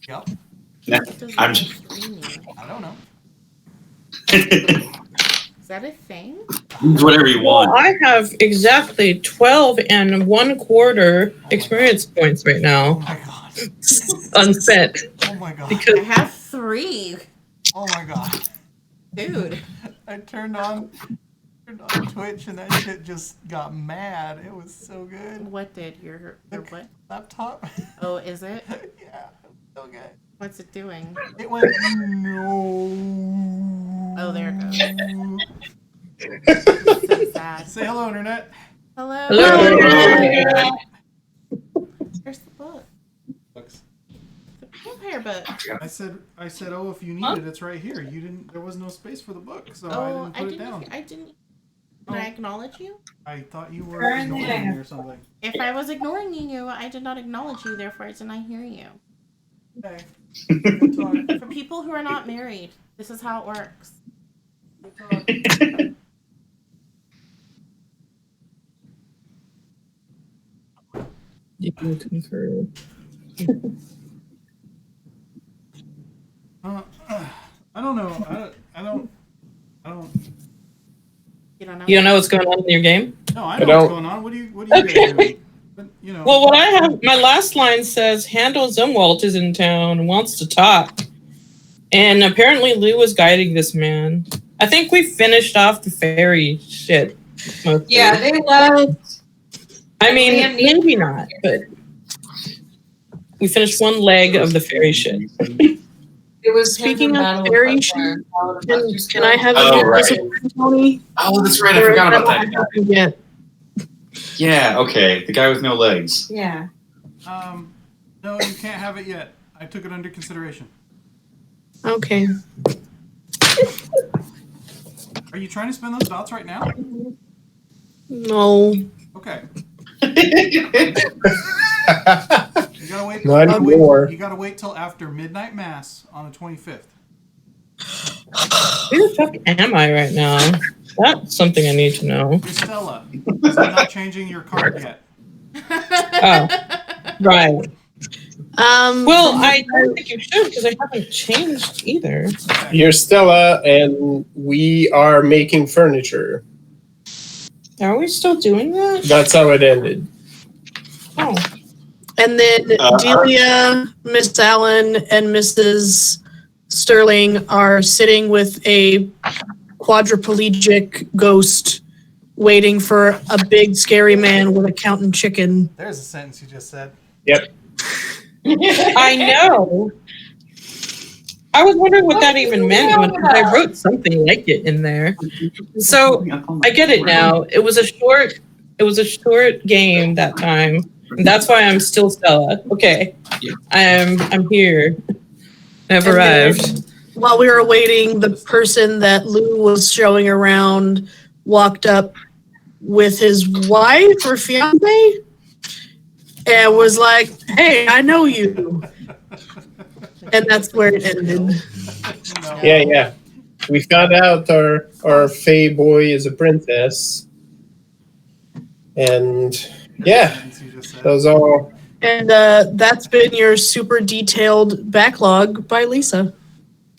Yep. Nah, What does I'm level just. 3 mean? I don't know. Is that a thing? Use whatever you Well, want. I have exactly 12 and 1/4 experience points right Oh now, my god. unspent. Oh my god. I Because have 3. Oh my god. Dude. I turned on Twitch and that shit just got mad. It was so good. What did your what? Laptop. Oh, is it? Yeah, it was so good. What's it doing? It went no. Oh, there it goes. So sad. Say hello, internet. Hello. Hello. Where's the book? Books. The vampire book. I said, oh, if you need it, it's right here. You didn't. There was no space for the book, so Oh, I didn't put it down. I didn't. Did I acknowledge you? I thought you were ignoring me or something. If I was ignoring you, I did not acknowledge you. Therefore, I did not hear you. Okay. Good talk. For people who are not married, this is how it works. Good talk. you can concur. I don't know. I don't. You don't know. You don't know what's going on in your game? No, I know what's going on. What do you Okay. guys doing? But, you know. Well, what I have, my last line says, Handel Zumwalt is in town and wants to talk. And apparently Lou was guiding this man. I think we finished off the fairy shit. Mostly. Yeah, they left. I mean, Liam needs- maybe not, but we finished one leg of the fairy shit. It was Speaking him of and fairy Battle of Can I have Oh, a right. Tony? Oh, that's right. I Or forgot is about that guy. Yeah. Yeah, okay. The guy with no legs. Yeah. No, you can't have it yet. I took it under consideration. Okay. Are you trying to spend those dots right now? No. Okay. Not You gotta wait. anymore. You gotta wait till after midnight mass on the 25th. Who the fuck am I right now? That's something I need to know. You're Stella. So I'm not changing your card yet. Oh, right. Well, I don't think you should because I haven't changed either. You're Stella, and we are making furniture. Are we still doing that? That's how it ended. Oh. And then Delia, Miss Allen, and Mrs. Sterling are sitting with a quadriplegic ghost waiting for a big scary man with a counting chicken. There's a sentence you just said. Yep. I know. I was wondering what that even meant when I wrote something like it in there. So I get it now. It was a short game that time. And that's why I'm still Stella. Okay. I'm here. I've And arrived. then, while we were waiting, the person that Lou was showing around walked up with his wife or fiance and was like, "Hey, I know you." And that's where it ended. No. Yeah. We found out our Fae boy is a princess. And yeah, Sentence you just said. that was all. And that's been your super detailed backlog by Lisa.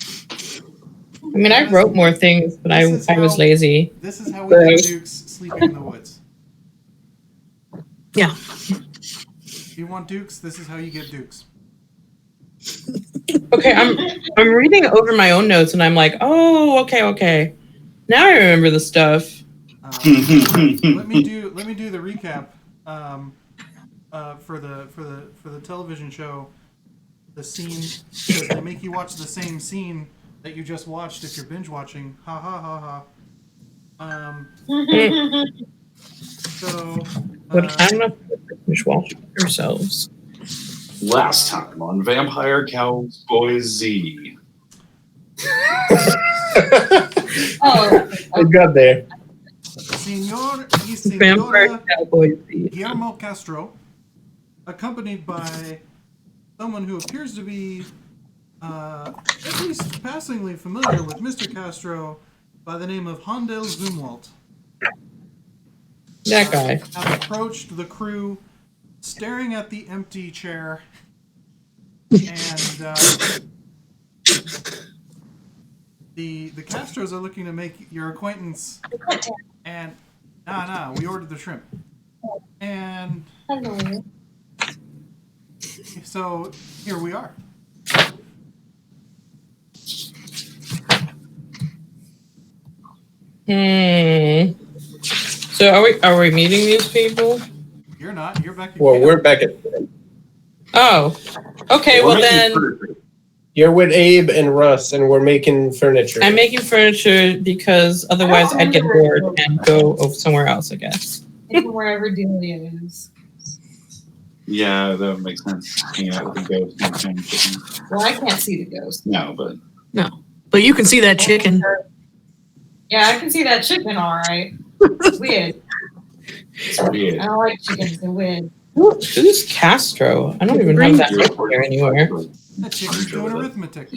I mean, I wrote more things, but I was lazy. This is how we get Dukes sleeping in the woods. Yeah. If you want Dukes, this is how you get Dukes. Okay, I'm reading over my own notes, and I'm like, oh, okay. Now I remember the stuff. Let me do the recap for the television show. The scene, because they make you watch the same scene that you just watched if you're binge watching. Ha ha ha ha. So. But I'm not finish watching ourselves. Last time on Vampire Cowboy Z. Oh, I got there. Senor y Vampire Senora Cowboy Z. Guillermo Castro, accompanied by someone who appears to be at least passingly familiar with Mr. Castro by the name of Handel Zumwalt, That guy. have approached the crew, staring at the empty chair And the Castros are looking to make your acquaintance. And nah, we ordered the shrimp. And Hello. so here we are. So are we meeting these people? You're not. You're back. Well, we're back at. Oh. Okay, well then You're with Abe and Russ, and we're making furniture. I'm making furniture because otherwise I'd get bored and go somewhere else, I guess. Wherever Delia is. Yeah, that would make sense. Hang out with the ghost and kind of chicken. Well, I can't see the ghost. No, but But you can see that chicken. Yeah, I can see that chicken all right. It's weird. it's weird. I don't like chickens. They're weird. Who's Castro? I don't even have that written here anywhere. That chicken's doing arithmetic.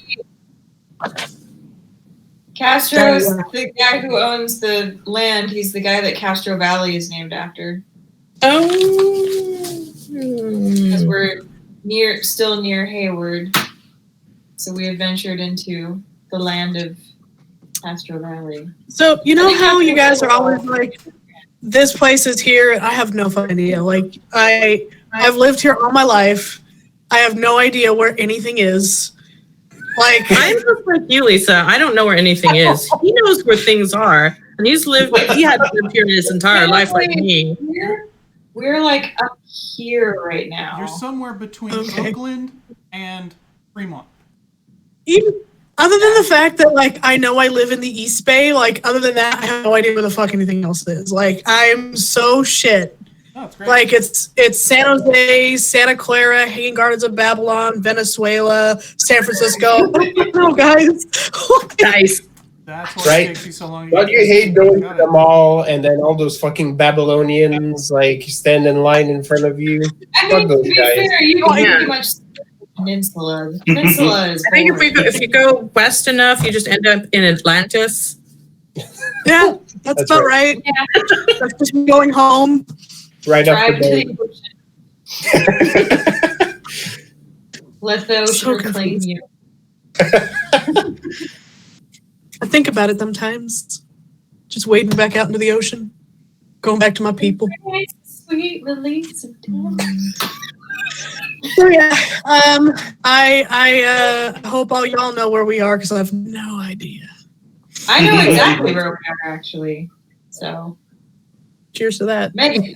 Castro's the guy who owns the land. He's the guy that Castro Valley is named after. Oh. Because we're still near Hayward. So we adventured into the land of Castro Valley. So you know how you guys are always like, this place is here. I have no fucking idea. Like I've lived here all my life. I have no idea where anything is. Like I'm just like you, Lisa. I don't know where anything is. He knows where things are, and he had lived here his entire life like me. We're like up here right now. You're somewhere between Oakland and Fremont. even other than the fact that like I know I live in the East Bay, like other than that, I have no idea where the fuck anything else is. Like I'm so shit. Oh, it's great. Like it's San Jose, Santa Clara, Hanging Gardens of Babylon, Venezuela, San Francisco. No, guys. Nice. That's why Right? it takes you so long. Don't you hate going to the mall and then all those fucking Babylonians like stand in line in front of you? I Fuck mean, those to be guys. fair, you Oh, can yeah. pretty much peninsula. The peninsula is I think boring. if you go west enough, you just end up in Atlantis. Yeah, that's about right. Yeah. That's just me going home. Right up Drive the to bay. the ocean. Let the So ocean reclaim confused. you. I think about it sometimes. Just wading back out into the ocean, going back to my people. Nice, sweet release of time. So yeah, I hope all y'all know where we are because I have no idea. I know exactly where we are actually. So Cheers to that. Megan,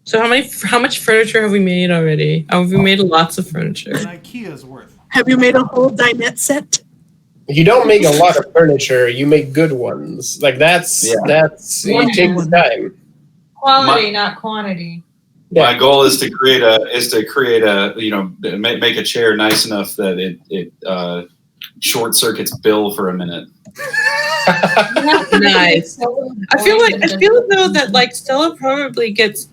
So how much furniture have we made already? Oh, we made lots of furniture. An IKEA's worth. Have you made a whole dinette set? You don't make a lot of furniture, you make good ones. Like that's it takes time. quality, not quantity. My goal is to create a make a chair nice enough that it short circuits Bill for a minute. Nice. I feel though that like Stella probably gets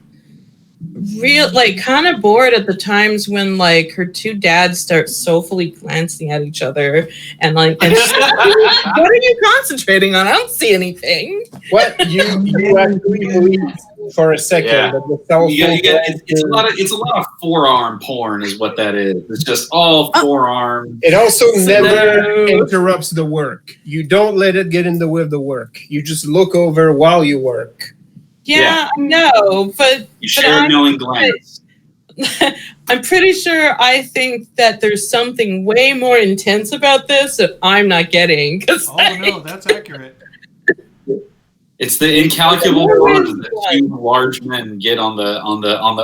kind of bored at the times when like her two dads start soulfully glancing at each other and she's like, what are you concentrating on? I don't see anything. What you actually believe for a second Yeah. that the cell phone It's a lot of forearm porn is what that is. It's just all forearm. it also never No. interrupts the work. You don't let it get in the way of the work. You just look over while you work. Yeah, no, but You share knowing glance. I'm pretty sure I think that there's something way more intense about this that I'm not getting. 'Cause Oh no, that's accurate. It's the incalculable There bonds is that two large men get on the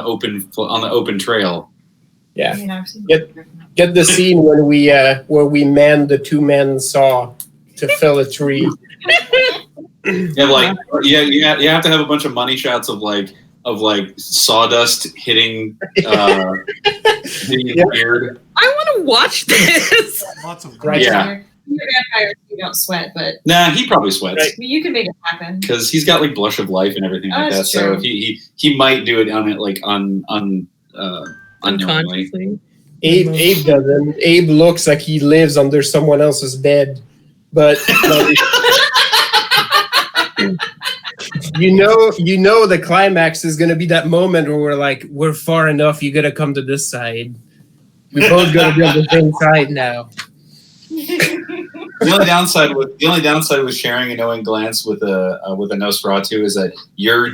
open trail. Yeah. I mean, I've seen Get the scene when we where we man the two-man saw to fell a tree. Yeah, you have to have a bunch of money shots of sawdust hitting the beard. I want to watch this. Lots of Right. Yeah. You're vampires, you don't sweat, but Nah, he probably sweats Right. I mean, you can make it happen. because he's got like blush of life and everything like that. That's So true. he might do it on it like unknowingly. Unconsciously. Abe doesn't. Abe looks like he lives under someone else's bed, but you know the climax is gonna be that moment where we're like, we're far enough. You gotta come to this side. We both gotta be on the same side now. The only downside with sharing a knowing glance with a Nosferatu is that you're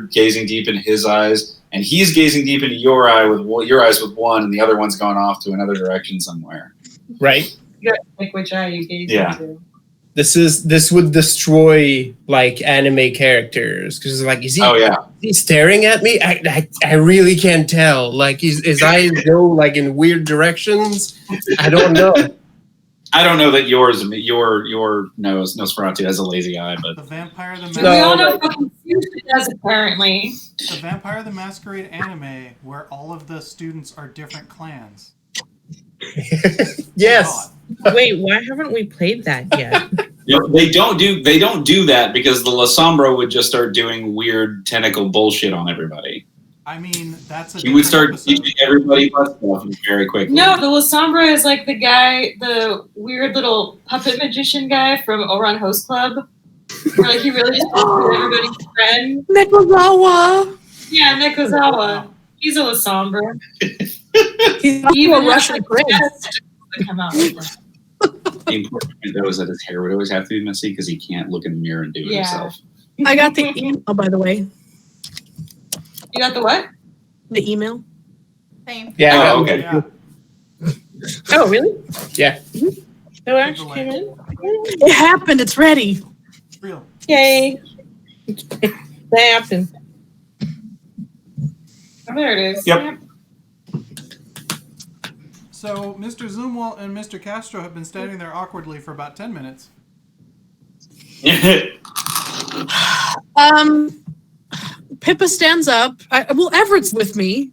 gazing deep in his eyes, and he's gazing deep into your eyes with one, and the other one's gone off to another direction somewhere. Right. You gotta pick which eye you gaze Yeah. into. This would destroy like anime characters because like is he staring at me? I really can't tell. Like his eyes go like in weird directions. I don't know. I don't know that your Nosferatu has a lazy eye, but The Vampire the We all know Masquerade, how confused it does, apparently. the Vampire the Masquerade anime, where all of the students are different clans. Yes. Wait, why haven't we played that yet? they don't do that because the La Sombra would just start doing weird tentacle bullshit on everybody. I mean, that's a He would start different episode. teaching everybody butt stuff very quickly. No, the La Sombra is like the guy, the weird little puppet magician guy from Oran Host Club. Where like he really just wants to be everybody's friend. Nikozawa. Yeah, Nikozawa. He's a La Sombra. He's also Even a Russian prince. that come out like that. The important point though is that his hair would always have to be messy because he can't look in the mirror and do it Yeah. himself. I got the email, by the way. You got the what? The email. Same. Yeah. I got Oh, okay. Yeah. Oh, really? Yeah. Oh, actually came in? It happened. It's ready. Real. Yay. That happened. Oh, there it is. Yep. So, Mr. Zumwalt and Mr. Castro have been standing there awkwardly for about 10 minutes. Pippa stands up. Well, Everett's with me.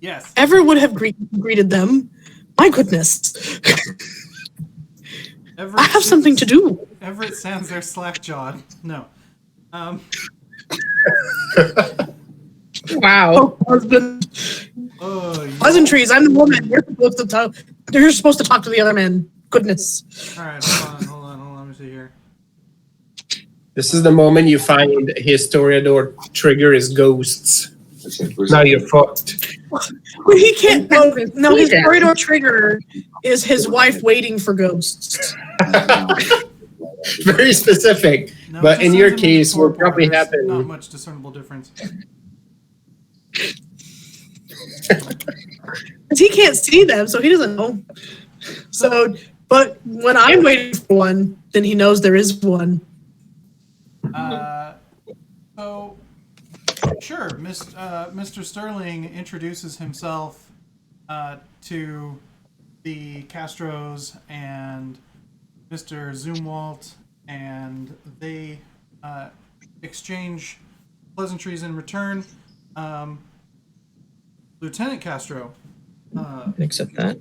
Yes. Everett would have greeted them. My goodness. Everett I have something to do. Everett stands there slack-jawed. No. Wow. Oh, husband. You- Pleasantries. I'm the woman. You're supposed to talk. You're supposed to talk to the other men. Goodness. All right, hold on. Let me see here. This is the moment you find his Toreador trigger is ghosts. Now you're fucked. Well, he can't. No, his corridor trigger is his wife waiting for ghosts. Very specific. No, But he in sends your him case, before what probably there's happened- Not much discernible difference. Because he can't see them, so he doesn't know. So, but when I'm waiting for one, then he knows there is one. So, sure, Mr. Sterling introduces himself to the Castros and Mr. Zumwalt, and they exchange pleasantries in return. Lieutenant Castro Accept that.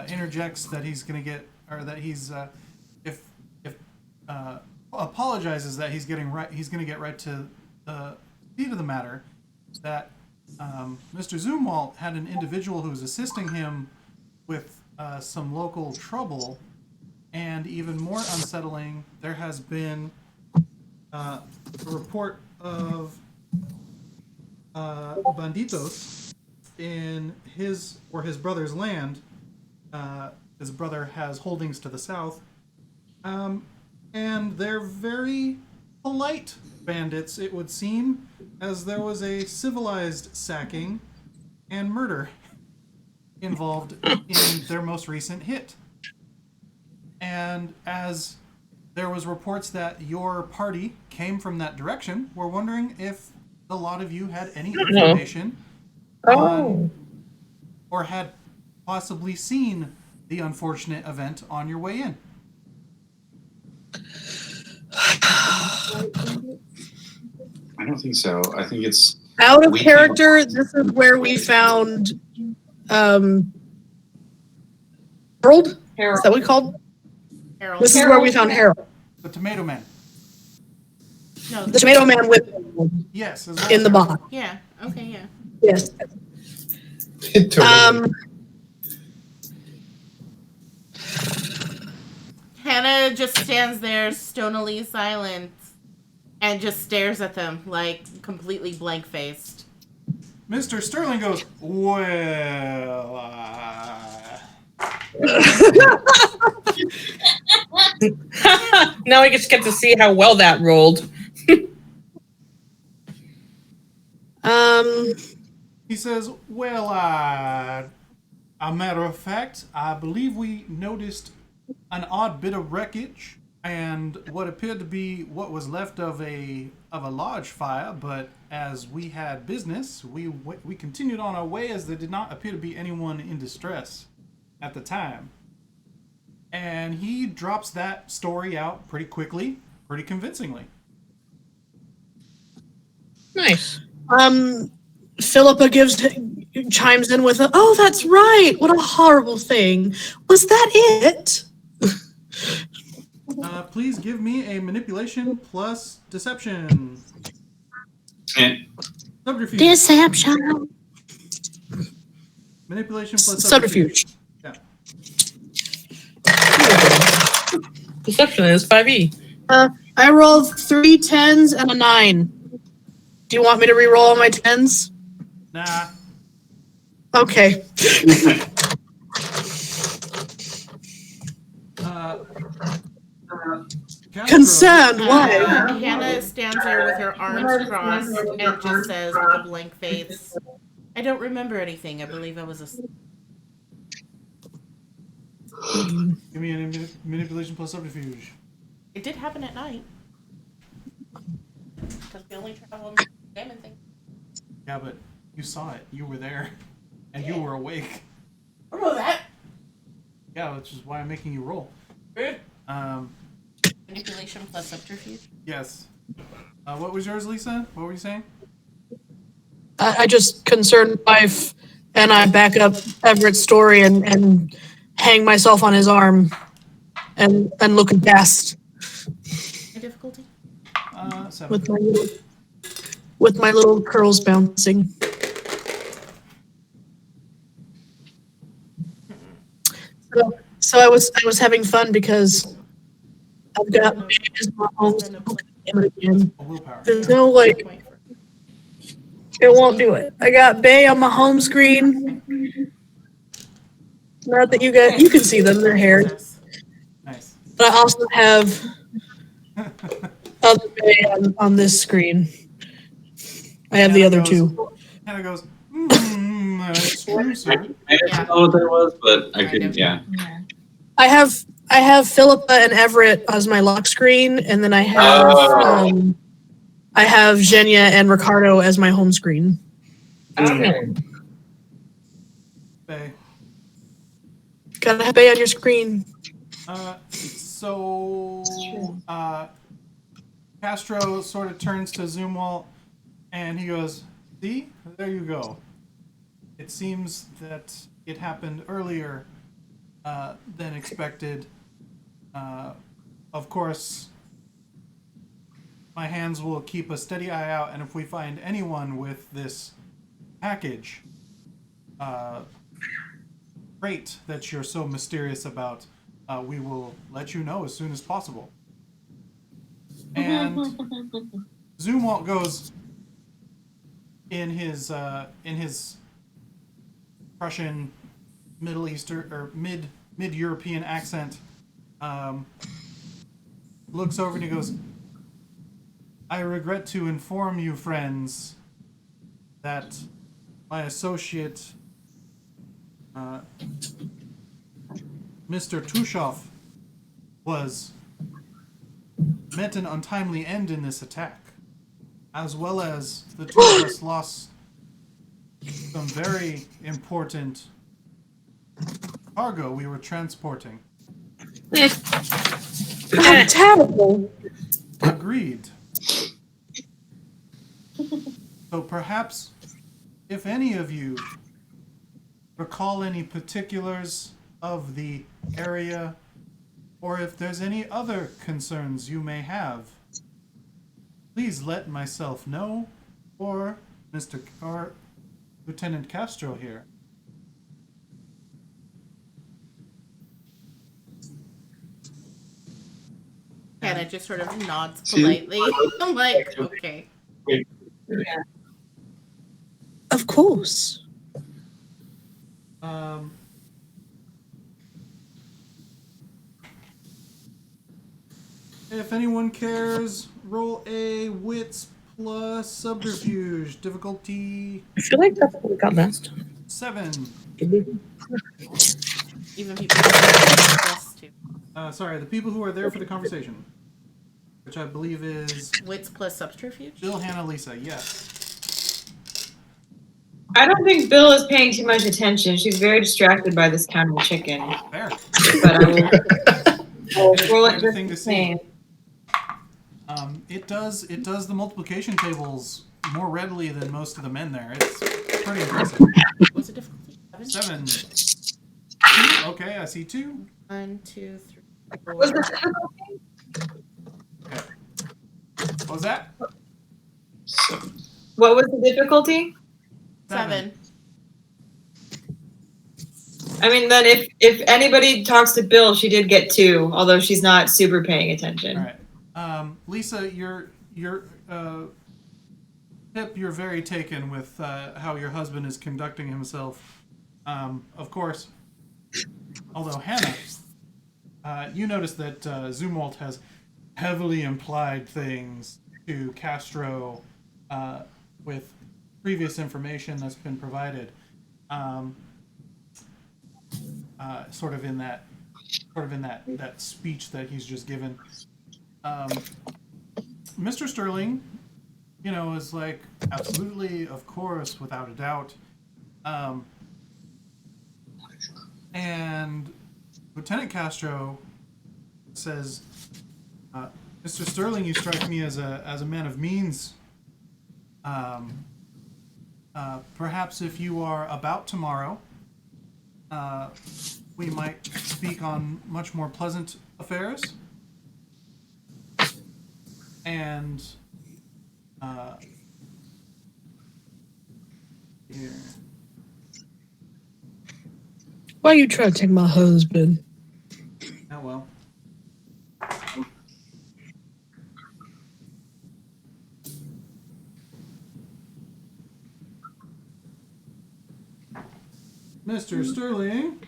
interjects that he's going to get, or that he's apologizes that he's going to get right to the meat of the matter, that Mr. Zumwalt had an individual who was assisting him with some local trouble, and even more unsettling, there has been a report of banditos in his brother's land. His brother has holdings to the south, and they're very polite bandits, it would seem, as there was a civilized sacking and murder involved in their most recent hit. And as there was reports that your party came from that direction, we're wondering if a lot of you had any information on, or had possibly seen the unfortunate event on your way in. I don't think so. I think it's Out of We- character, this is where we found Harold. Is Harold. that what we called? Harold. This is where we found Harold. The Tomato Man. No. The tomato man with Yes. as well in as the Harold. box. Yeah. Okay. Yeah. Yes. Hannah just stands there stonily silent and just stares at them like completely blank faced. Mr. Sterling goes, well, Now I just get to see how well that rolled. he says, well, a matter of fact, I believe we noticed an odd bit of wreckage and what appeared to be what was left of a large fire, but as we had business, we continued on our way as there did not appear to be anyone in distress at the time. And he drops that story out pretty quickly, pretty convincingly. Nice. Philippa chimes in with oh, that's right. What a horrible thing. Was that it? Please give me a manipulation plus deception. Subterfuge. Deception. Manipulation plus Subterfuge. Yeah. Deception is 5e. I rolled 3 10s and a 9. Do you want me to re-roll all my 10s? Nah. Okay. Concerned, why? Hannah stands there with her arms crossed and just says with a blank face, I don't remember anything. I believe I was asleep. Give me a manipulation plus subterfuge. It did happen at night. Because we only travel on salmon thing. Yeah, but you saw it. You were there. And you were awake. I don't know that. Yeah, which is why I'm making you roll. Manipulation plus subterfuge. Yes. What was yours, Lisa? What were you saying? I just concerned wife and I back up Everett's story and hang myself on his arm and look aghast. A difficulty? 7. With my little curls bouncing. So I was having fun because I've got my home again. Willpower. There's no it won't do it. I got Bay on my home screen. Not that you can see them, their hair. Nice. But I also have other Bay on this screen. I have the other two. Hannah goes, that's true, sir. I didn't know what that was, but I could, yeah. I have Philippa and Everett as my lock screen, and then I have Zhenya and Ricardo as my home screen. Bay. Gotta have Bay on your screen. Castro sort of turns to Zoomwalt and he goes, see? There you go. It seems that it happened earlier than expected. Of course, my hands will keep a steady eye out, and if we find anyone with this package, crate that you're so mysterious about, we will let you know as soon as possible. And Zoomwalt goes in his Prussian, Middle Eastern or mid-European accent, looks over and he goes, I regret to inform you, friends, that my associate, Mr. Tushov, met an untimely end in this attack, as well as the two of us lost some very important cargo we were transporting. How terrible. Agreed. So perhaps, if any of you recall any particulars of the area, or if there's any other concerns you may have, please let myself know, or Lieutenant Castro here. Hannah just sort of nods politely. I'm like, okay. Of course. course. If anyone cares, roll a wits plus subterfuge. Difficulty I feel like that's what we got last time. 7. Even people who are plus 2. Sorry, the people who are there for the conversation, which I believe is Wits plus subterfuge? Bill, Hannah, Lisa. Yes. I don't think Bill is paying too much attention. She's very distracted by this counting chicken. Fair. But I will roll it Quite a just thing the to see. same. It does the multiplication tables more readily than most of the men there. It's pretty impressive. What's the difficulty? 7. 2. Okay, I see 2. 1, 2, 3, 4. Was the difficulty? Okay. What was that? 7. What was the difficulty? 7. I mean, then if anybody talks to Bill, she did get 2, although she's not super paying attention. All right. Lisa, you're Pip, you're very taken with how your husband is conducting himself. Of course, although Hannah, you notice that Zumwalt has heavily implied things to Castro with previous information that's been provided, sort of in that speech that he's just given. Mr. Sterling, is like, absolutely, of course, without a doubt. And Lieutenant Castro says, Mr. Sterling, you strike me as a man of means. Perhaps if you are about tomorrow, we might speak on much more pleasant affairs. And here. Why you trying to take my husband? Oh well. Mr. Sterling.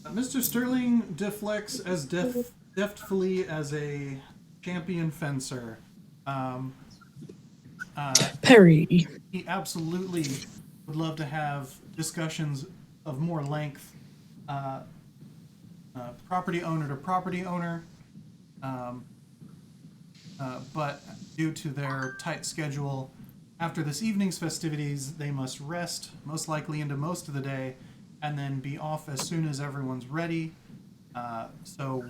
Mr. Sterling deflects as deftly as a champion fencer. Perry. He absolutely would love to have discussions of more length, property owner to property owner, but due to their tight schedule, after this evening's festivities, they must rest, most likely into most of the day, and then be off as soon as everyone's ready. So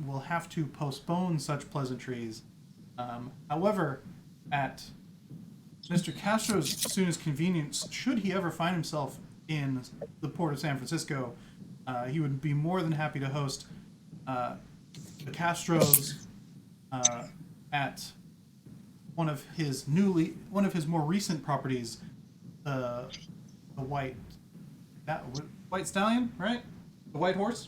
we'll have to postpone such pleasantries. However, at Mr. Castro's soonest convenience, should he ever find himself in the port of San Francisco, he would be more than happy to host the Castros at one of his more recent properties, the White Stallion, right? The White Horse?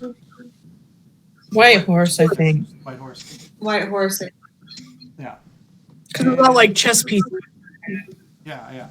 White Horse, I think. White Horse. White horse. Yeah. Because it's not like chess pieces. Yeah.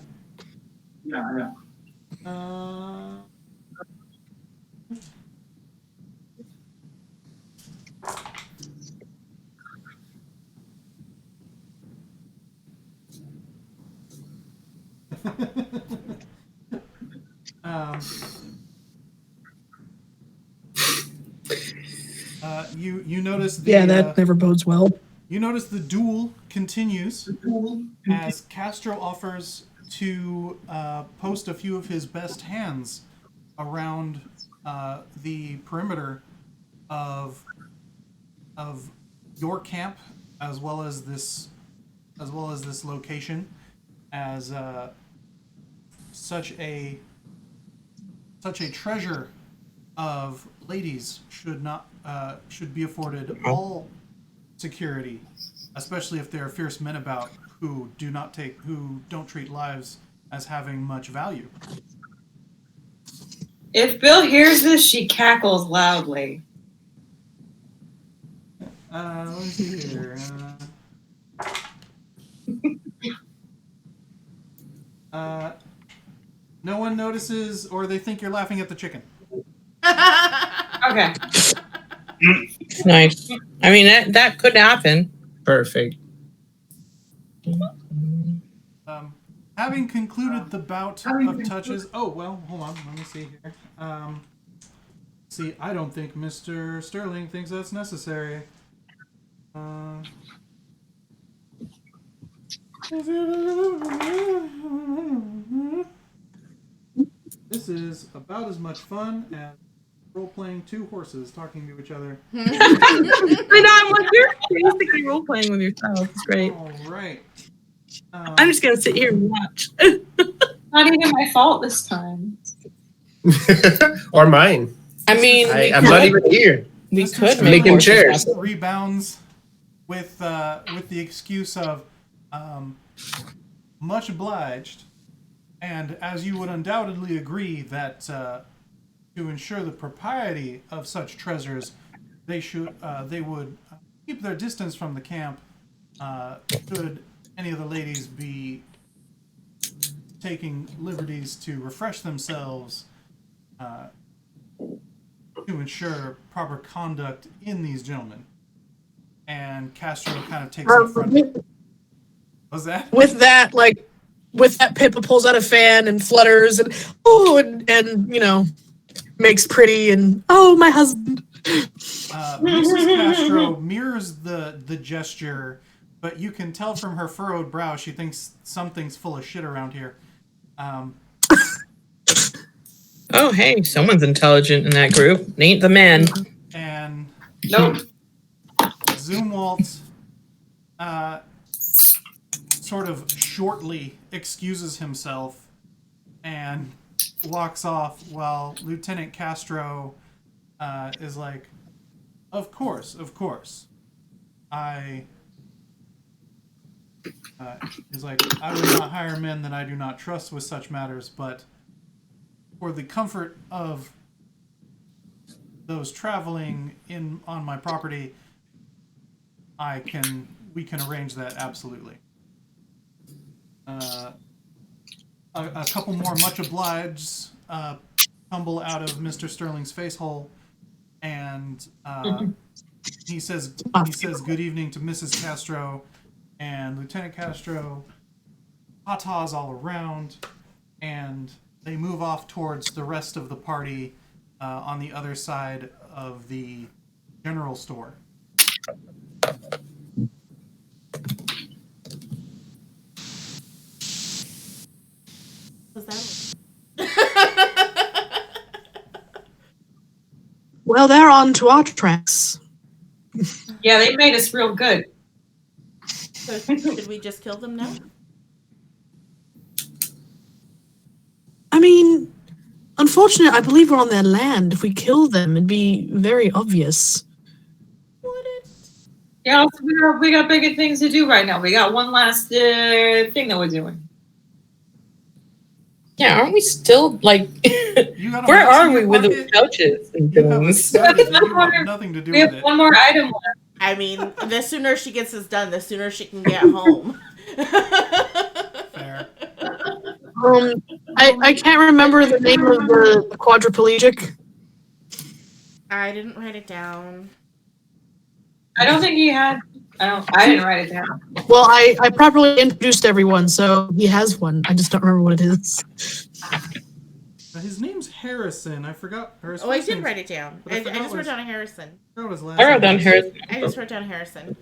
You notice the that never bodes well. You notice the duel continues as Castro offers to post a few of his best hands around the perimeter of your camp, as well as this location, as such a treasure of ladies should be afforded all security, especially if there are fierce men about who don't treat lives as having much value. If Bill hears this, she cackles loudly. Let me see here. No one notices, or they think you're laughing at the chicken. Okay. Nice. I mean, that could happen. Perfect. Having concluded the bout of touches. Oh, well, hold on. Let me see here. See, I don't think Mr. Sterling thinks that's necessary. This is about as much fun as role-playing two horses talking to each other. I know, I'm like, you're basically role playing with yourself. It's great. All right. I'm just gonna sit here and watch. Not even my fault this time. Or mine. I mean, I'm not even here. we Mr. could Sterling make Making horses chairs. happen. rebounds with the excuse of much obliged, and as you would undoubtedly agree that to ensure the propriety of such treasures, they would keep their distance from the camp. Should any of the ladies be taking liberties to refresh themselves, to ensure proper conduct in these gentlemen. And Castro kind of takes it front. What's that? With that, Pippa pulls out a fan and flutters and you know, makes pretty and my husband. Mrs. Castro mirrors the gesture, but you can tell from her furrowed brow she thinks something's full of shit around here. Oh, hey, someone's intelligent in that group. Ain't the man. And Nope. Zoomwalt sort of shortly excuses himself and walks off while Lieutenant Castro is like, of course. He's like, I would not hire men that I do not trust with such matters, but for the comfort of those traveling on my property, we can arrange that absolutely. A couple more much obliged tumble out of Mr. Sterling's face hole, and he says good evening to Mrs. Castro, and Lieutenant Castro tatas all around, and they move off towards the rest of the party on the other side of the general store. Was that? Well, they're on to our tracks. Yeah, they made us real good. So should we just kill them now? I mean, unfortunately, I believe we're on their land. If we kill them, it'd be very obvious. Would it? Yeah, also we got bigger things to do right now. We got one last thing that we're doing. Yeah, aren't we still like? You got a Where mouse in are your we with pocket? the couches and You have a things? gun that you have nothing to do We have with it. one more item left. I mean, the sooner she gets this done, the sooner she can get home. Fair. I can't remember the name of the quadriplegic. I didn't write it down. I don't think he had. I didn't write it down. Well, I properly introduced everyone, so he has one. I just don't remember what it is. His name's Harrison. I forgot. Or his Oh, I first did name's- write it down. But I forgot just wrote his- down Harrison. I forgot his last I wrote name. down Harrison. I just wrote down Harrison.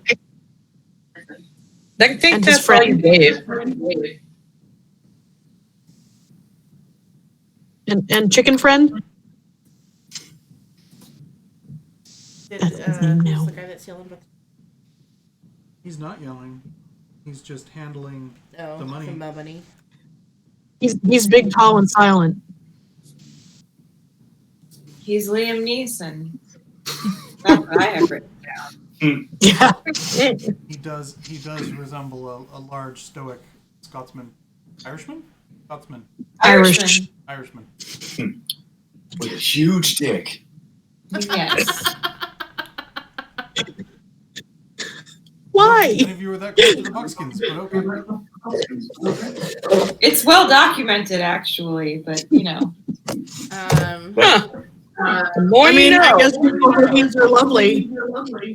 I think And his that's all you friend. gave. And chicken friend? Did, That's his name who's now. the guy that's yelling about He's not yelling. He's just handling. the The money. money? He's big, tall, and silent. He's Liam Neeson. That's what I have written down. Yeah. He does resemble a large stoic Scotsman. Irishman? Scotsman. Irish. Irishman. With a huge dick. Yes. why? Any of you were that close to the Buckskins, but okay. It's well documented, actually, but you know. Huh. The more you know. I guess people reviews are lovely.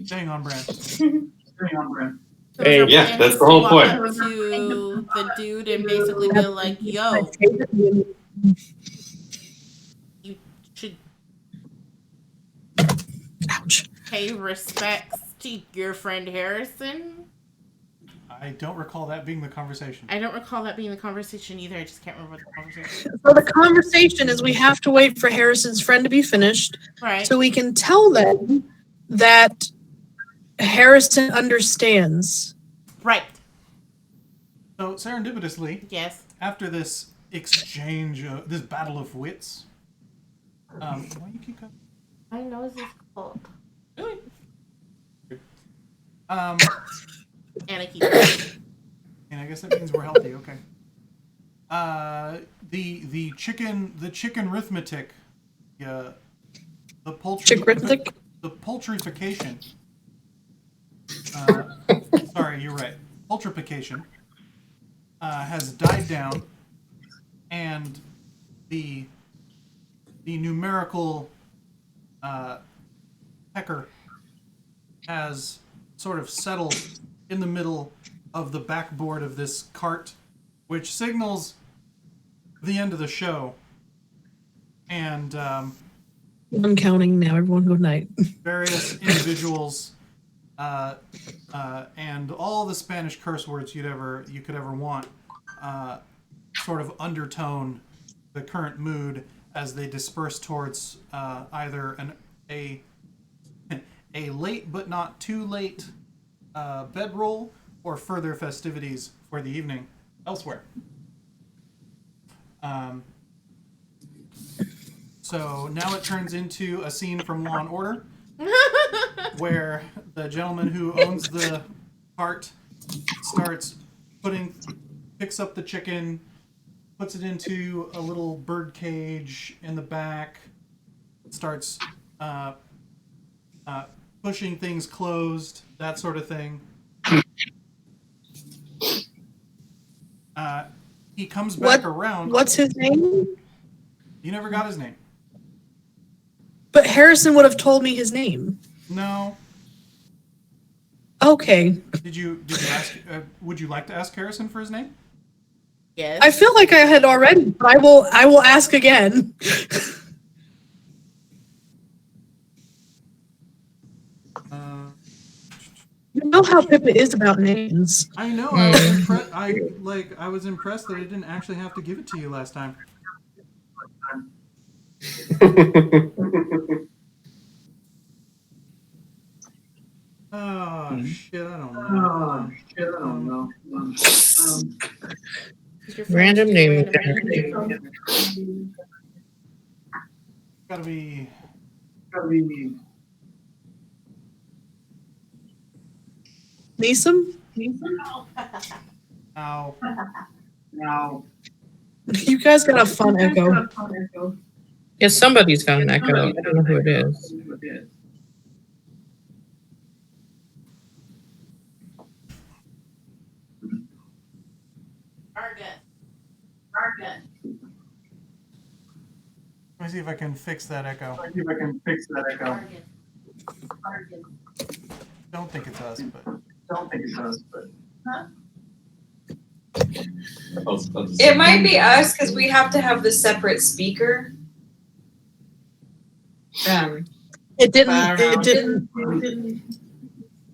Staying on brand. Hey, yeah, that's the whole point. Up to the dude and basically be like, "Yo, you should Ouch. pay respects to your friend Harrison." I don't recall that being the conversation. I don't recall that being the conversation either. I just can't remember the conversation. So the conversation is we have to wait for Harrison's friend to be finished Right. so we can tell them that Harrison understands. Right. So serendipitously, Yes. after this exchange, this battle of wits, why you keep going? My nose is cold. Really? And I keep And I guess that means we're healthy. Okay. The chicken arithmetic, the poultry, Chick-rithmetic? the poultrification. Sorry, you're right. Poultrification has died down, and the numerical pecker has sort of settled in the middle of the backboard of this cart, which signals the end of the show. And I'm counting now. Everyone good night. various individuals and all the Spanish curse words you could ever want sort of undertone the current mood as they disperse towards either a late but not too late bedroll or further festivities for the evening elsewhere. So now it turns into a scene from Law and Order, where the gentleman who owns the cart picks up the chicken, puts it into a little bird cage in the back, starts pushing things closed, that sort of thing. He comes back around. What's his name? You never got his name. But Harrison would have told me his name. No. Okay. Did you ask? Would you like to ask Harrison for his name? Yes. I feel like I had already, but I will ask again. You know how Pippa is about names. I know. I was impressed. I was impressed that I didn't actually have to give it to you last time. Oh shit! I don't know. Random name. Gotta be. Neeson? Ow. You guys got a fun echo. Yeah, somebody's got an echo. I don't know who it is. Let me see if I can fix that echo. Don't think it's us, but. It might be us because we have to have the separate speaker. It didn't. I don't know. It didn't.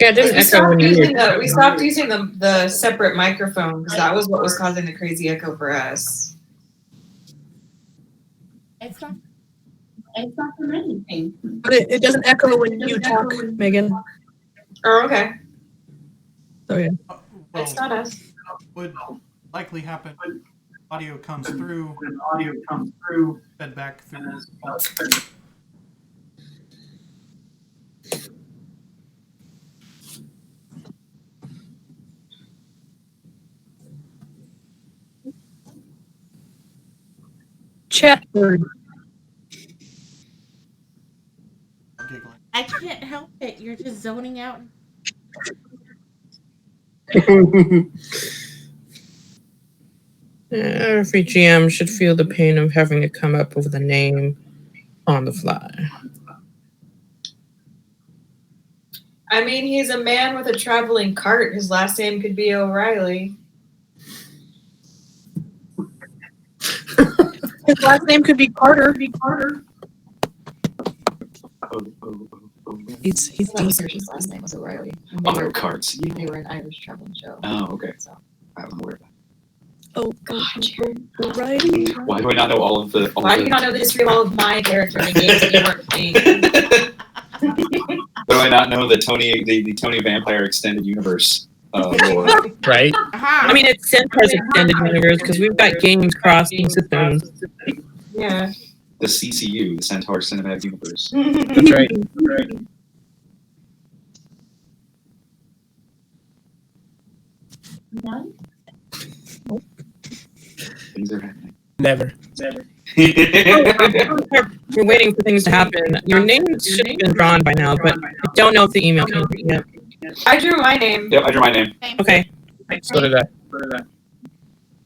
Yeah, it didn't echo when you were. We stopped using the separate microphone because that was what was causing the crazy echo for us. It's not. from anything. But it doesn't echo when you talk, Megan. Oh, okay. So yeah. It's not us. Would likely happen. Audio comes through. Fed back through. Chat bird. Giggling. I can't help it. You're just zoning out. Every GM should feel the pain of having to come up with a name on the fly. I mean, he's a man with a traveling cart. His last name could be O'Reilly. His last name could be Carter. He's His last name was O'Reilly. Other carts. They were an Irish traveling show. Oh, okay. So. I wasn't aware of that. Oh, right. Why do I not know all of the? Why do you not know the history of all of my characters and games that you weren't playing? Why do I not know the Tony Vampire extended universe lore? Right? Aha. I mean, it's Centaur's extended universe because we've got games crossing systems. Yeah. The CCU, the Centaur Cinematic Universe. That's right. Things are happening. Never. We're waiting for things to happen. Your name should have been drawn by now, but I don't know if the email came through yet. I drew my name. Yep, I drew my name. Okay, So did I.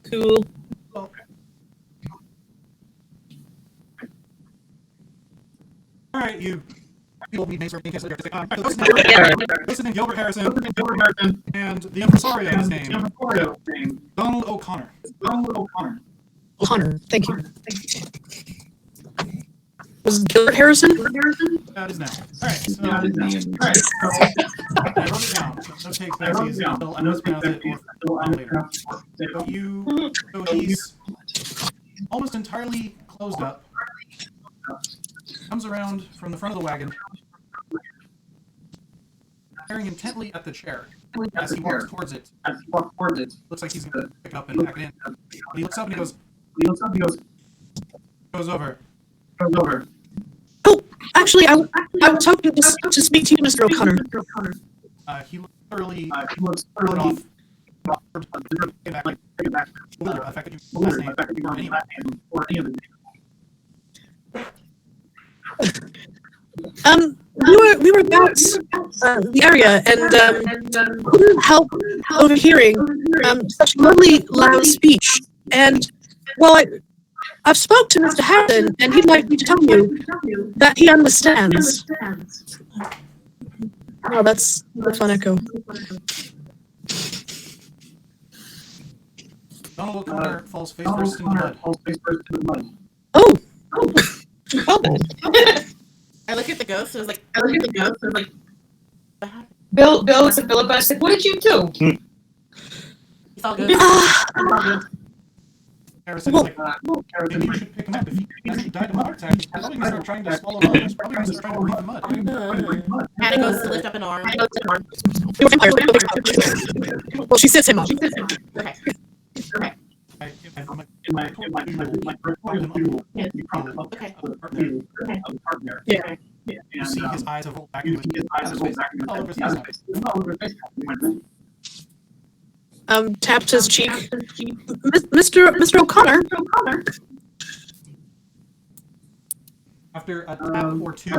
cool. All right, you people need names for in case they're Listen in Gilbert Harrison, and the impresario is named Donald O'Connor. O'Connor. Thank you. Was it Gilbert Harrison? That is now. All right, so I wrote it down. No take backsies until I mispronounce it or later. So he's almost entirely closed up. Comes around from the front of the wagon, staring intently at the chair as he walks towards it. Looks like he's going to pick up and pack it in. But he looks up and he goes over. Oh, actually, I was hoping to speak to you, Mr. O'Connor. He looks thoroughly put off. Affected you last name or any of it. We were about the area and couldn't help overhearing such lovely loud speech. And well, I've spoke to Mr. Harrison, and he'd like me to tell you that he understands. Oh, that's fun echo. Donald O'Connor falls face first in the mud. Oh. Well then. I look at the ghost. I was like, what happened? Bill looks at Philippa and said, "What did you do?" He's all good. Harrison's like, maybe you should pick him up. If he hasn't died of a heart attack, he's probably going to start trying to swallow mud. He's probably going to start trying to breathe the mud. Hannah goes to lift up an arm. Well, she sits him up. Okay. Okay. You see his eyes have rolled back into his face. All over his face. Tapped his cheek. Mr. O'Connor. After a tap or two,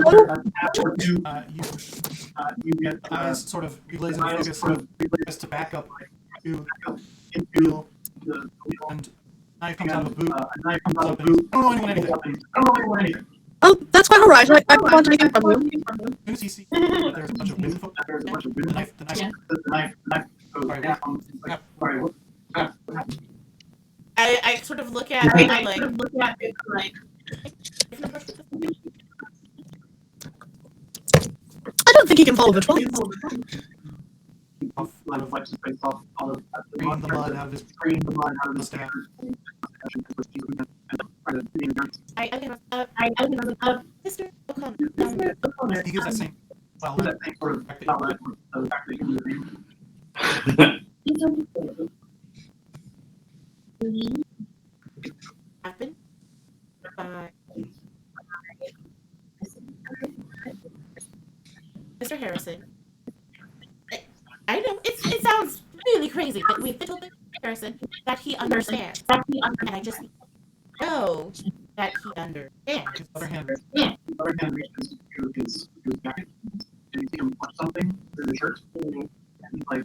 you get the eyes sort of glaze and focus as to back up to feel, and knife comes out of a boot. I don't know anyone anything. Oh, that's quite all right. I want anything from you. As soon as he sees that there's a bunch of women folk, the knife. I sort of look at it and I'm like, I don't think he can follow the 12. Drain the blood out of his staff. Mr. O'Connor. He gives that same well back Happened by Mr. Harrison. I know it sounds really crazy, but we've been told by Mr. Harrison that he understands, and I just know that he understands. his other hand. Reaches to his jacket, and you see him punch something through the shirt, and he's like,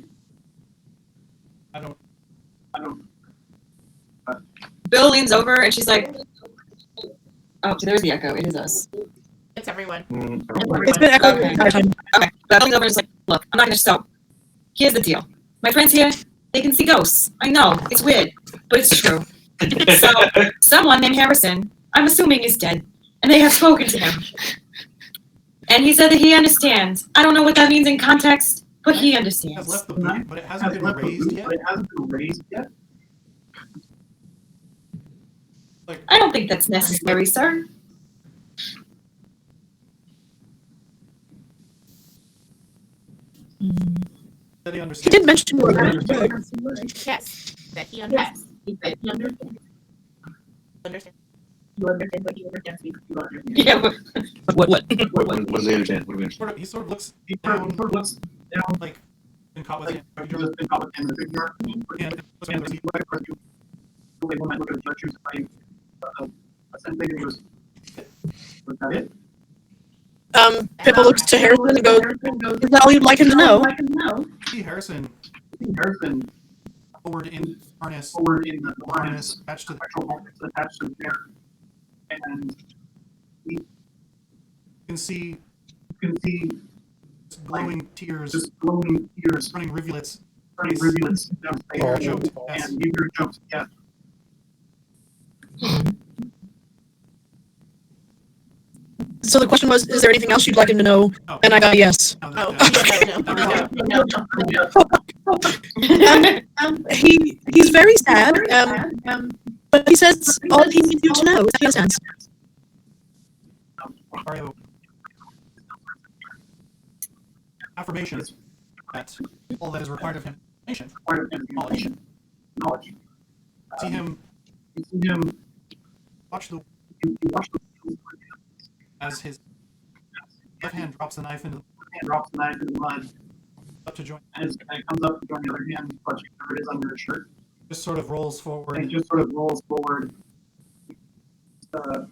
Bill leans over and she's like, "Oh, there's the echo. It is us." It's everyone. It's been echoed the entire time. Okay. Bill leans over and is like, "Look, I'm not gonna stop. Here's the deal. My friends here, they can see ghosts. I know it's weird, but it's true. So someone named Harrison, I'm assuming is dead, and they have spoken to him. And he said that he understands. I don't know what that means in context, but he It has understands." left the plane, but it hasn't been raised yet. Like, I don't think that's necessary, sir. that he He understands. did mention Yes, that he understands. Understand. You understand what you understand, you understand. Yeah, but What does he understand? What do we understand? He sort of looks He down, sort of looks down, like, been caught with like, him. you just been caught with him in the figure. And And you look at you. Only one might look at the judge who's fighting. Essentially, it was that it? Pippa looks to Harrison and goes, "Is that all you'd like him to know?" see Harrison Harrison forward in harness, forward in the harness, attached to the actual harness attached to the chair. And you can see you can see glowing tears, just glowing tears running rivulets. running rivulets down his face. You're choked. Yes. And you hear jumps, yes. So the question was, "Is there anything else you'd like him to know?" Oh. And I got a yes. No, Oh, He's very sad, but he says all he needs you to know is that he understands. Mario. Affirmation that all that is required of him, nation, knowledge. Knowledge. See him You see him, watch the you watch the as his left hand drops the knife into the hand drops the knife in the mud, up to join, and it comes up to join the other hand, clutching whatever it is under his shirt, just sort of rolls and forward it just sort of rolls forward. and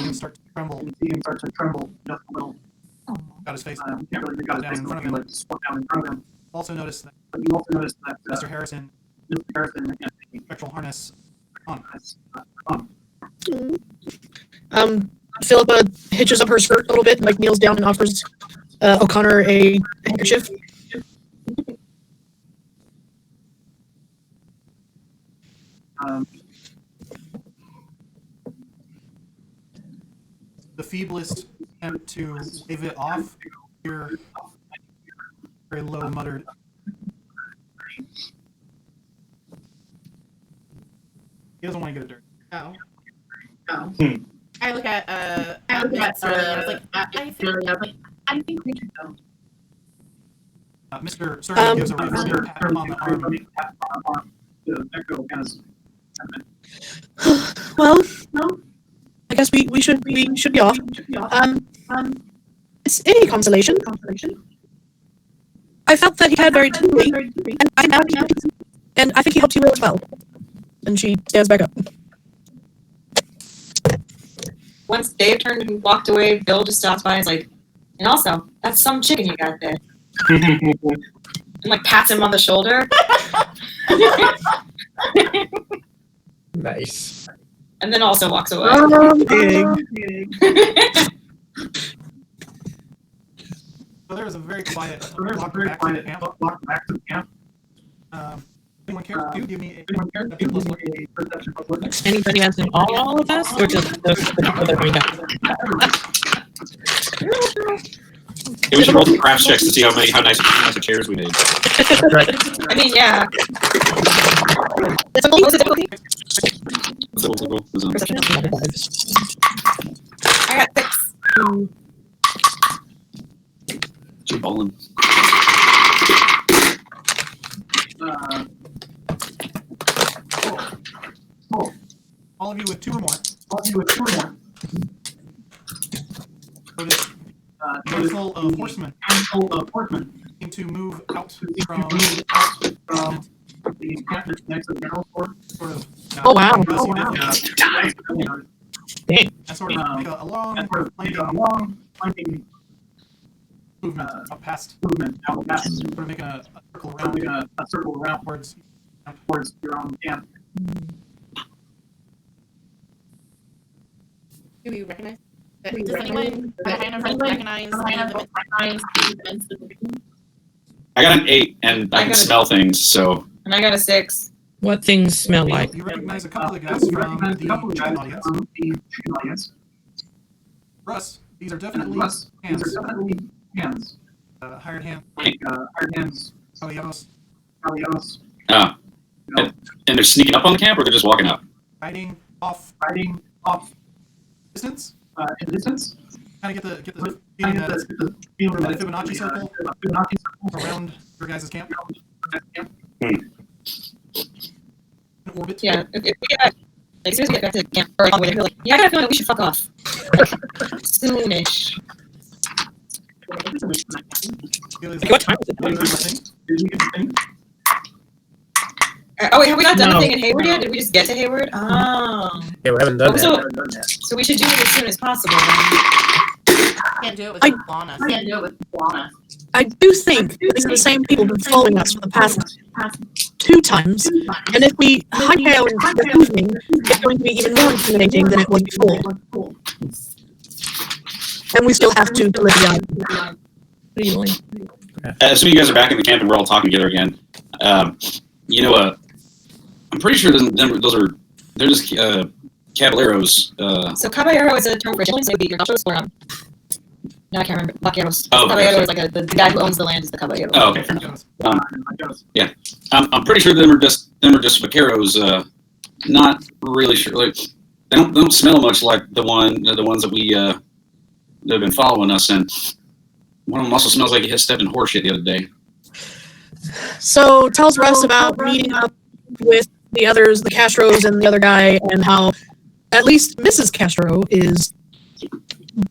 him start to tremble. You see him start to tremble just a little. Got his face. You can't really make out his Down face, in front of he him. like swept down in front of him. Also notice that But you also notice that Mr. Harrison Mr. Harrison and the spectral harness on. Philippa hitches up her skirt a little bit, like kneels down and offers O'Connor a handkerchief. The feeblest attempt to wave it off. Hear very low muttered. He doesn't want to get it dirty. Oh. Oh. I look at Sterling and I was like, I think we should go. Mr. Sterling gives a reaffirming pat on the arm. The echo has Well, I guess we should be off. It's any consolation. I felt that he had very deeply, and I think he helped you as well. And she stands back up. once Dave turned and walked away, Bill just stops by and is like, "And also, that's some chicken you got there." And like pats him on the shoulder. Nice. And then also walks away. So there was a very quiet there's a walk very back to the quiet camp. walk back to the camp. Anyone care to give me Anyone care to a give me plus look? a perception plus look? Anybody has all of us, or just the people that we got? Yeah, we should roll some craft checks to see how nice of chairs we made. I mean, yeah. It's What's the difficulty? Perception. I got 6. Keep bowling. All of you with 2 or more. I'll do it 2 or more. Notice handful of horsemen Handful of horsemen seem to move out from from the encampment next to the general store. sort of. Oh, wow. And sort of make a long And sort of flanking a long flanking movement up past, movement out past, sort of making a circle around making a circle around towards. towards your own camp. Do we recognize? Does anyone kind of recognize the events? I got an 8, and I can smell things. So And I got a 6. What things smell like? You recognize a couple of guys from the chicken audience. Russ, these are definitely hands. Hired hands. Caballeros. and they're sneaking up on the camp, or they're just walking up. Riding off. Distance. Kind of get the feeling that it's the Fibonacci circle around your guys' camp. In orbit. Yeah, if we get seriously get back to camp, or like, yeah, I got a feeling that we should fuck off. Soonish. What time is it? Oh wait, have we not done No. the thing in Hayward yet? Did we just get to Hayward? Oh. Yeah, we haven't done that. So we should do it as soon as possible. Can't do it with Lana. I do think these are the same people who've been following us for the past 2 times, and if we hightail the evening, it's going to be even more intimidating than it was before. And we still have to deliver the item. Really? As soon as you guys are back in the camp and we're all talking together again, I'm pretty sure they're just caballeros. So caballero is a term for chickens. It would be your gauchos or no, I can't remember. Vaqueros. Oh, caballero okay. is like the guy who owns the land is the caballero. Oh, okay, fair enough. Yeah, I'm pretty sure them are just vaqueros. Not really sure. Like, they don't smell much like the ones that we that have been following us, and one of them also smells like he had stepped in horse shit the other day. So tells Russ about meeting up with the others, the Castros and the other guy, and how at least Mrs. Castro is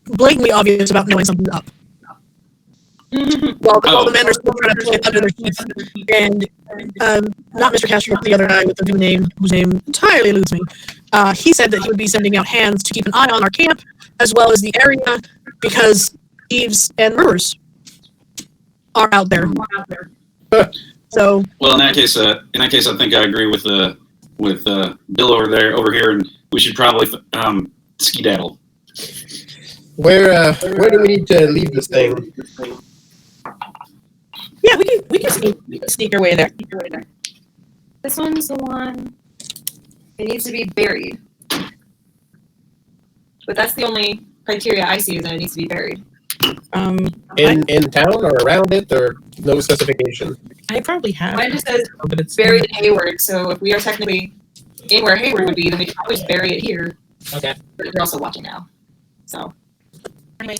blatantly obvious about knowing something's up. While the men are still trying to play under their teeth. And not Mr. Castro, the other guy with the new name, whose name entirely eludes me. He said that he would be sending out hands to keep an eye on our camp, as well as the area, because thieves and murderers are out there. So, well, in that case, I think I agree with Bill over here, and we should probably skedaddle. Where do we need to leave this thing? Yeah, we can sneak our way there. This one's the one. It needs to be buried. But that's the only criteria I see is that it needs to be buried. In town or around it, or no specification? I probably have. Mine just says but it's buried in Hayward. So if we are technically in where Hayward would be, then we can always bury it here. Okay. But they're also watching now. So. Oh, I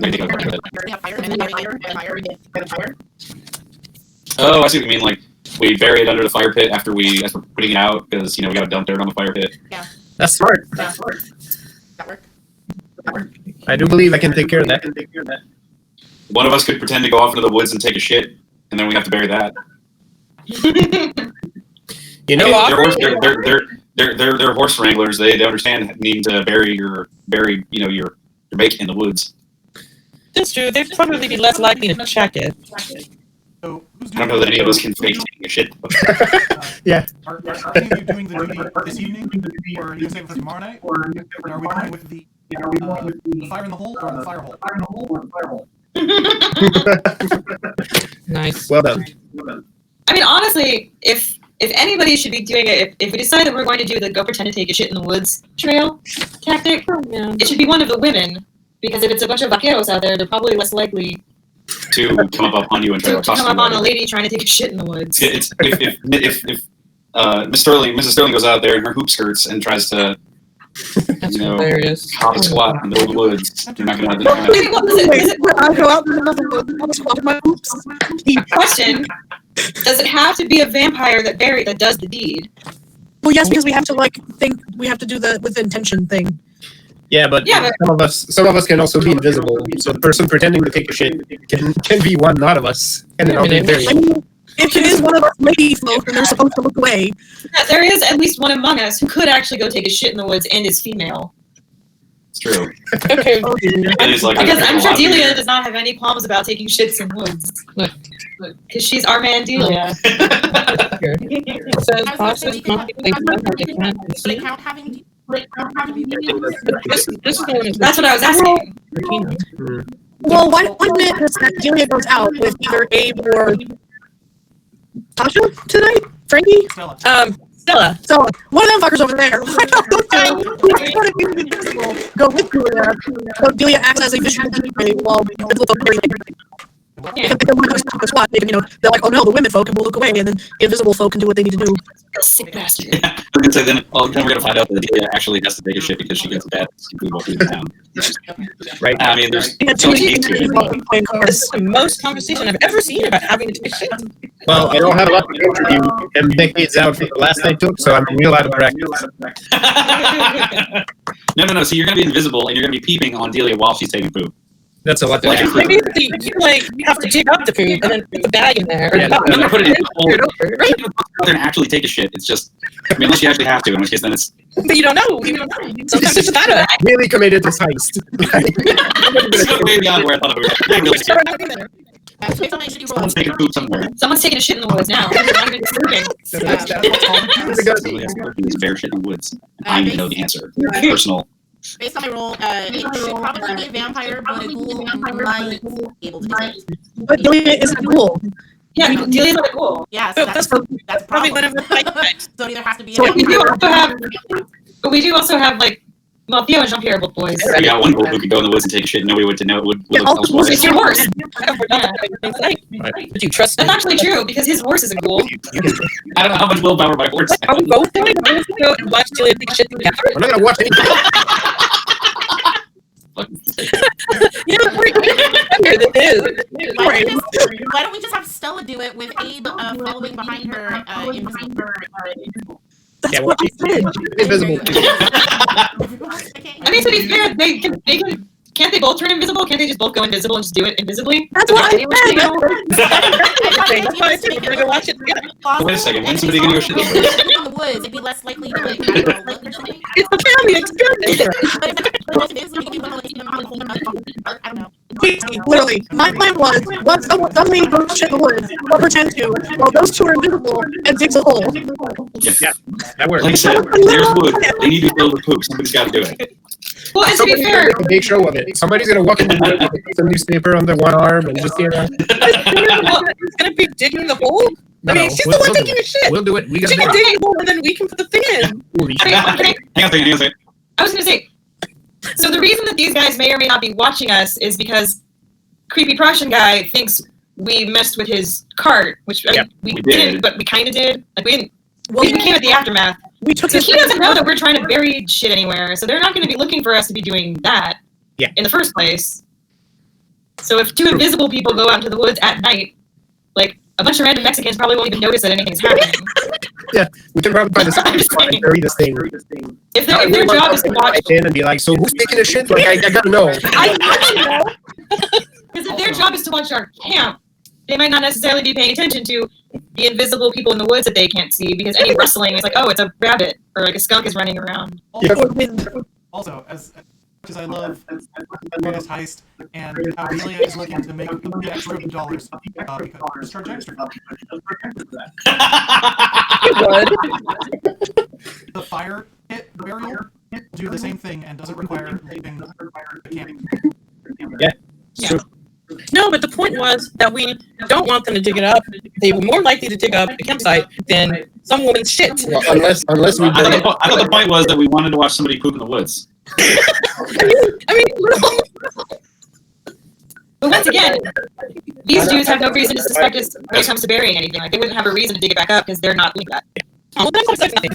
see what you mean. Like, we bury it under the fire pit after we're putting it out, because we got to dump dirt on the fire pit. Yeah. That's smart. That work. I do believe I can take care of that. One of us could pretend to go off into the woods and take a shit, and then we have to bury that. They're horse wranglers. They understand needing to bury your bacon in the woods. That's true. They'd probably be less likely to check it. So, who's I don't know that any of us can fake taking a shit. Yeah. Are any of you doing the duty this evening, or are you saving for tomorrow night? Or are we going with the fire in the hole or the fire hole? Nice. Well done. I mean, honestly, if anybody should be doing it, if we decide that we're going to do the go pretend to take a shit in the woods trail tactic, it should be one of the women. Because if it's a bunch of vaqueros out there, they're probably less likely to come up on you and try to toss come you up on a away. lady trying to take a shit in the woods. If Mrs. Sterling goes out there in her hoop skirts and tries to hilarious. hop a squat in the middle of the woods, you're not gonna have I go out in the woods, I'll squat in my hoops. Question: does it have to be a vampire that does the deed? Well, yes, because we have to think we have to do the with intention thing. Yeah, but some of us can also be invisible. So the person pretending to take a shit can be one not of us, and then I'll be very. I mean, if it is one of us lady folk, then they're supposed to look away. Yeah, there is at least one among us who could actually go take a shit in the woods and is female. It's true. Okay. Because I'm sure Delia does not have any qualms about taking shits in woods. Because she's our man Delia. It says process Would it count having This is the one That's what I was asking. Well, one minute that Delia goes out with either Abe or Tasha tonight? Frankie? Stella. So one of them fuckers over there. Why don't those two go with Delia? So Delia acts as a visual display while the invisible folk bring Yeah. if they want to stop the squad, they can, they're like, oh no, the women folk, and we'll look away, and then the invisible folk can do what they need to do. Sick bastard. I was gonna say then we're gonna find out that Delia actually has to take a shit because she gets bad food while she's in town. Right. I mean, there's They had so two much hate to it. playing This cards. is the most conversation I've ever seen about having to take a shit. Well, I don't have a lot to contribute. I'm decades out from the last I took, so I'm real out of practice. No. So you're gonna be invisible and you're gonna be peeping on Delia while she's taking poop. That's a lot to Like, ask. Maybe you have to dig up the food and then put the bag in there. Yeah, I'm gonna put it in the hole. Right? You're gonna go there and actually take a shit. It's just, I mean, unless you actually have to, in which case then it's. But you don't know. Sometimes it's better. Really committed this heist. It's going way beyond where I thought it would go. Really, Based on my shitty roll, someone's taking poop somewhere. Someone's taking a shit in the woods now. They're not even sleeping. There's a bear shit in the woods. I need to know the answer. Personal. based on my roll, it should probably be a vampire, but a ghoul might be able to do it. But Delia isn't cool. Yeah, Delia's not cool. Yeah, so that's a Probably one problem. of the side effects. So it either has to be a So We do vampire. also have like, well, Theo and Jean-Pierre are both boys. We got one ghoul who could go in the woods and take a shit and nobody would know it would Yeah, look all the elsewhere. It's your horse. But you trust That's me? actually true because his horse is a ghoul. I don't know how much willpower my horse Are we both going to go and watch Julia take shit together? I'm not gonna watch anything. You know, we're here than is. Why don't we just have Stella do it with Abe following behind her invisible? That's Yeah, what I said. Invisible. I mean, to be fair, they can, can't they both turn invisible? Can't they just both go invisible and just do it invisibly? That's what I said. That's why I said we're gonna watch it together. Wait a second, when's somebody gonna go shit in the woods? In the woods, it'd be less likely to like, I don't know, look or something. It's a family experience. But if it is, we can do the whole thing and hold them up. I don't know. Literally, my plan was, once somebody goes shit in the woods, or pretend to, while those two are invisible, and digs a hole. Yeah, that works. Like I said, there's wood. They need to fill the poop. Somebody's got to do it. Well, and to be Somebody's fair, gonna make a big show of it. Somebody's gonna walk in the woods with a piece of newspaper under one arm and just It's gonna be digging the hole. I mean, she's the one taking a shit. We'll do it. We She gotta can do it. dig a hole and then we can put the thing in. Holy shit. Hang on a second. I was going to say, so the reason that these guys may or may not be watching us is because creepy Prussian guy thinks we messed with his cart, which I mean, we we didn't, did. but we kind of did. Like we didn't. Well, We came at the aftermath. we took So his he doesn't know that we're trying to bury shit anywhere, so they're not going to be looking for us to be doing that Yeah. in the first place. So if two invisible people go out into the woods at night, like a bunch of random Mexicans probably won't even notice that anything's happening. We can probably find a spot and bury this thing. If their job is to watch, in and be like, so who's taking a shit? Like, I gotta know. because if their job is to watch our camp, they might not necessarily be paying attention to the invisible people in the woods that they can't see because any rustling is like, oh, it's a rabbit or like a skunk is running around. Also, as much as I love this heist and how Amelia is looking to make the extra dollars because let's charge extra. The fire pit burial do the same thing and doesn't require leaving the camp. Yeah. No, but the point was that we don't want them to dig it up. They were more likely to dig up a campsite than some woman's shit. Well, unless we I thought the point was that we wanted to watch somebody poop in the woods. I mean, But once again, these Jews have no reason to suspect us when it comes to burying anything. Like they wouldn't have a reason to dig it back up because they're not doing that. well, that concept's nothing.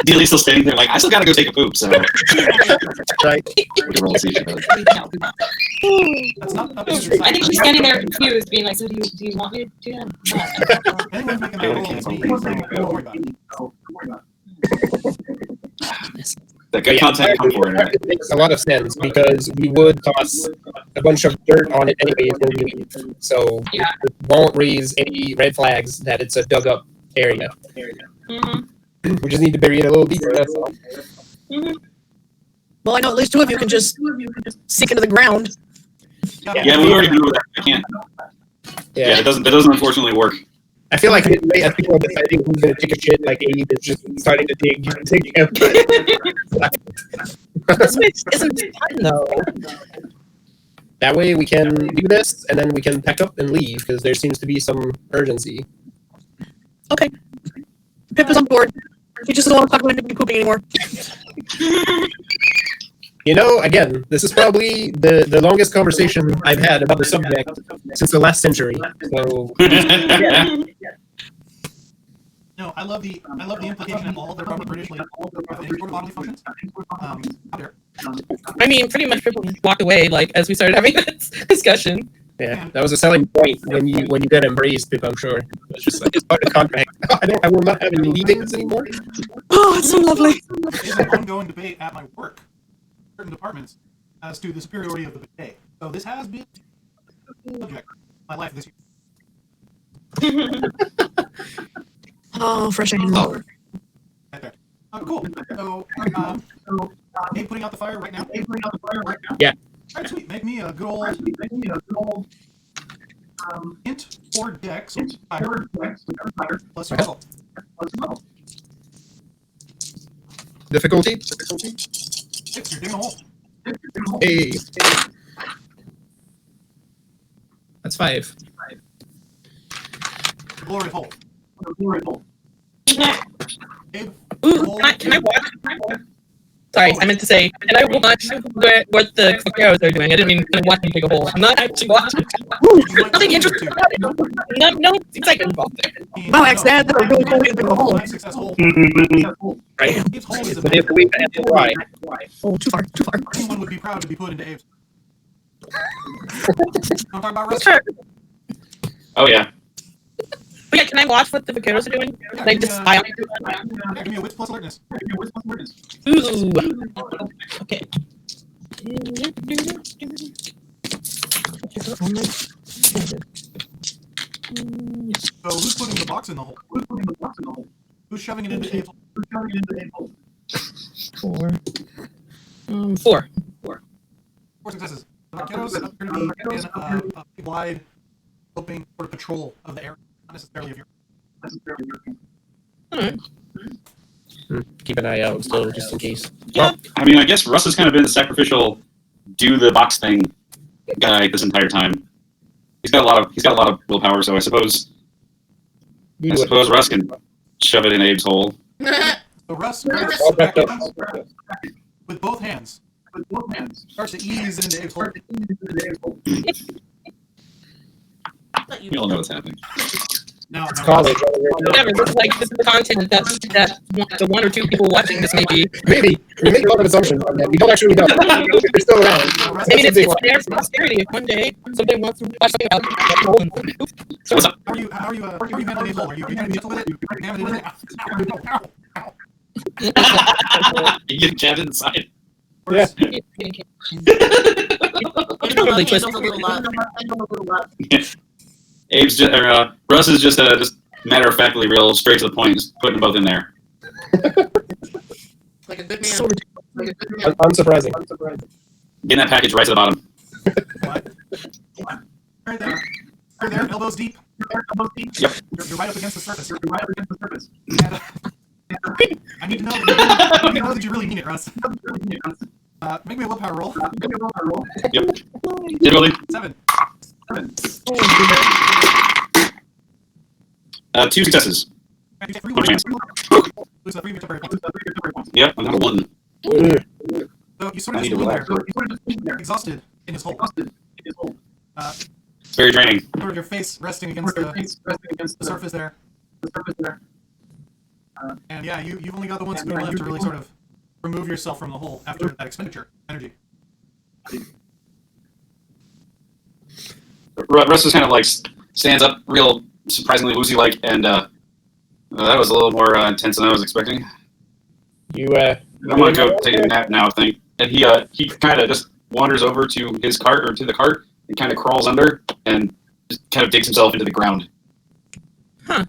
Delia's still standing there like, I still gotta go take a poop, so. right. We can roll and see each other. That's not up to I think she's standing there confused, being like, "So do you want me to do that?" Anyone making that roll is me, so don't worry about it. That good content come for it, right? It makes a lot of sense because we would toss a bunch of dirt on it anyway when we leave. So Yeah. it won't raise any red flags that it's a dug up area. Mm-hmm. We just need to bury it a little deeper, that's all. Mm-hmm. Well, I know at least two of you can just sink into the ground. Yeah, we already knew that. I can't. Yeah, it doesn't unfortunately work. I feel like as people are deciding who's going to take a shit, like Abe is just starting to dig. This isn't fun though. That way we can do this, and then we can pack up and leave, because there seems to be some urgency. Okay. Pip is on board. He just doesn't want to talk about him pooping anymore. You know, again, this is probably the longest conversation I've had about the subject since the last century. So, No, I love the implication of all the Robert British like all the bodily functions. Out there. I mean, pretty much people walked away like as we started having this discussion. yeah, that was a selling point when you get embraced, Pip, I'm sure. It's just like, it's part of the contract. I will not have any leavings anymore. Oh, it's so lovely. There's an ongoing debate at my work, certain departments, as to the superiority of the bidet. So this has been the subject of my life this year. Oh, fresh air. Right there. Cool. So, Abe putting out the fire right now. Yeah. All right, sweet. Make me a good old int or dex fire plus result. Difficulty? 6. You're digging a hole. Hey. That's 5. Glory hole. Abe, Ooh, can I watch? Sorry, I meant to say, can I watch what the arrows are doing? I didn't mean to watch them dig a hole. I'm not actually watching. Nothing interesting. No excitement involved there. Wow, X-Dad, that was really cool way to dig a hole. Successful. Right. Abe's hole is a But they have to leave and why? Oh, too far. anyone would be proud to be put into Abe's. I'm talking about Russ. Sure. Oh yeah. But yeah, can I watch what the vaqueros are doing? Yeah, Like just spy on give me a wits plus alertness. Ooh. Okay. So who's putting the box in the hole? Who's shoving it into Abe's hole? 4. 4. 4 successes. The vaqueros are going to be in a wide, open sort of patrol of the area, not necessarily of your. Keep an eye out still, just in case. Well, I mean, I guess Russ has kind of been the sacrificial, do the box thing guy this entire time. He's got a lot of willpower, so I suppose Russ can shove it in Abe's hole. So Russ grabs the vacuum with both hands. Starts to ease into Abe's hole. You all know what's happening. Now, College. Whatever, this is like this is the content that the 1 or 2 people watching this may be. Maybe. We make a lot of assumptions on that. We don't actually know. They're still around. I mean, it's there for posterity. If one day somebody wants to watch something about it. So what's up? How are you handling Abe's hole? Are you going to be gentle with it? Are you jamming it in? You get jammed inside. Yeah. Probably Just twist. a little love. Russ is just matter of factly real straight to the point, just putting them both in there. Like a good man. So ridiculous. Unsurprising. Getting that package right to the bottom. What? Right there. Right there, elbows deep. Yep. You're right up against the surface. And, I need to know that you really mean it, Russ. Make me a willpower roll. Yep. Difficulty 7. 2 successes. You take 3 One chance. Lose the 3 victory points. Yep, I'm down to 1. So you sort I of need just to lean relax. there, exhausted in his hole. It's very draining. Sort of your face resting against the surface there. And yeah, you've only got the 1 spoon left to really sort of remove yourself from the hole after that expenditure energy. Russ just kind of like stands up real surprisingly woozy-like, and that was a little more intense than I was expecting. You, I'm gonna go take a nap now, I think. And he kind of just wanders over to his cart, or to the cart, and kind of crawls under, and just kind of digs himself into the ground. I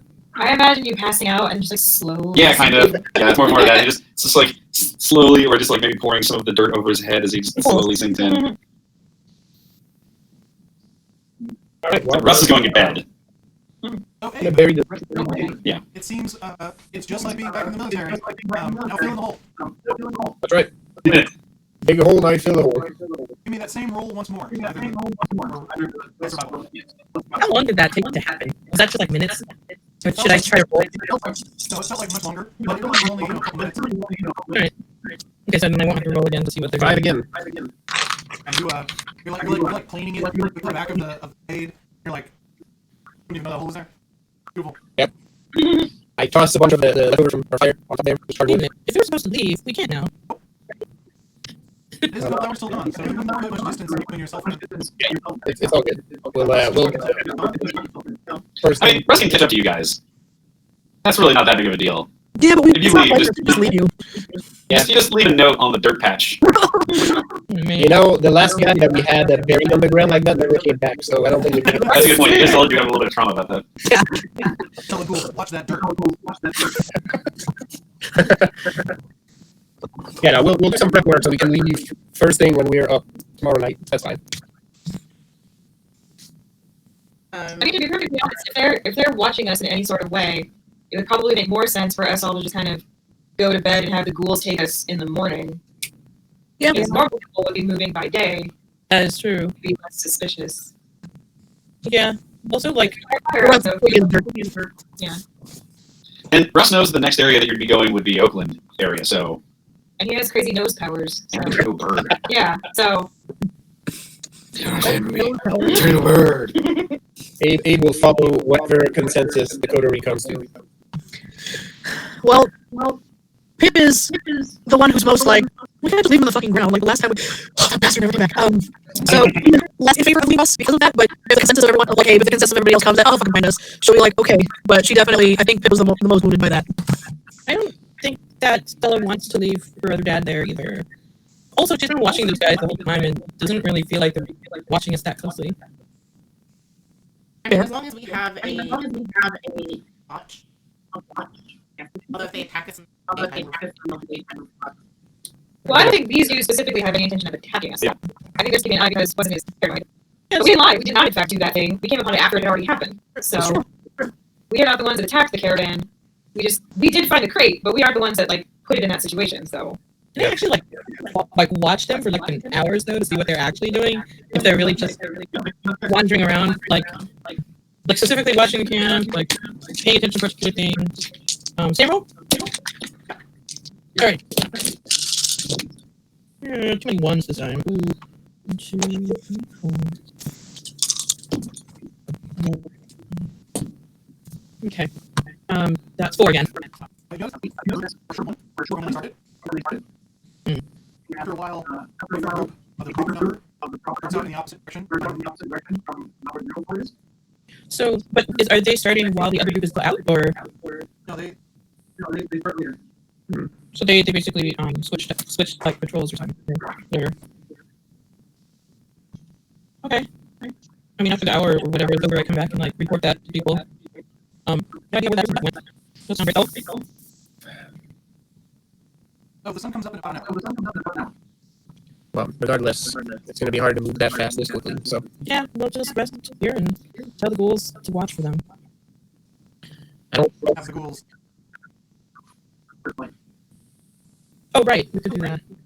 imagine you passing out and just like slowly. Yeah, kind of. Yeah, it's more of that. It's just like slowly, or just like maybe pouring some of the dirt over his head as he just slowly sinks in. All right, well, Russ is going to bed. Oh, I'm hey, gonna bury the. it seems it's just like being back in the military. Now fill in the hole. That's right. Dig a hole and I fill the hole. Give me that same roll once more. How long did that take to happen? Was that just like minutes? Or should I try to roll? No, it felt like much longer, but it was only a couple minutes. Alright. Okay, so then I won't have to roll again to see what they're Try it doing. again. And you're like cleaning it with the back of the blade. You're like, you even know that hole is there. Beautiful. Yep. I tossed a bunch of the leftovers from our fire on top there. Just started moving it. If we were supposed to leave, we can't now. It is about that we're still done, so you don't have much distance between yourself and It's all good. We'll first I thing. mean, Russ can catch up to you guys. That's really not that big of a deal. Yeah, but we If you leave, just leave you. Yeah, you just leave a note on the dirt patch. You know, the last guy that we had that buried on the ground like that never came back, so I don't think we can. That's a good point. You guys all do have a little bit of trauma about that. tell the ghouls, watch that dirt. Yeah, no, we'll do some prep work so we can leave first thing when we're up tomorrow night. That's fine. I mean, to be perfectly honest, if they're watching us in any sort of way, it would probably make more sense for us all to just kind of go to bed and have the ghouls take us in the morning. Yeah. Because normal people would be moving by day, That is true. be less suspicious. Yeah. Also, like, Yeah. And Russ knows the next area that you'd be going would be Oakland area, so. And he has crazy nose powers. So. And turn bird. Yeah, so. Turn a bird. Abe will follow whatever consensus the coterie comes to. Well, Pip is the one who's most like, we can't just leave him on the fucking ground. Like last time, that bastard never came back. So less in favor of leaving us because of that. But if the consensus of everyone, like, hey, if the consensus of everybody else comes, that fucking find us. She'll be like, okay. But she definitely, I think Pip was the most wounded by that. I don't think that Stella wants to leave her other dad there either. Also, she's been watching those guys the whole time and doesn't really feel like they're watching us that closely. I mean, as long as we have a watch, although if they attack us in the daytime, Well, I don't think these dudes specifically have any intention of attacking us. Yeah. I think they're keeping an eye because wasn't his paranoid. But we didn't lie. We did not, in fact, do that thing. We came upon it after it had already happened. So we are not the ones that attacked the caravan. We did find the crate, but we aren't the ones that like put it in that situation. So Can I actually like watch them for like an hours though to see what they're actually doing? If they're really just wandering around, like specifically watching the camp, like paying attention to particular things. Samuel? All right. 21's this time. Ooh. 1, 2, 3, 4. Okay. That's 4 again. I guess for sure when they started. After a while, the group of the proper number turns out in the opposite direction. From our middle quarters. So, but are they starting while the other group is still out, or No, they start later. so they basically switched like patrols or something? Or okay. I mean, after the hour or whatever is over, I come back and like report that to people. No idea where that went. That's not very. Oh, the sun comes up in about an hour. Well, regardless, it's going to be hard to move that fast this quickly. So Yeah, we'll just rest here and tell the ghouls to watch for them. I don't. Have the ghouls. Oh, right, we could do that. You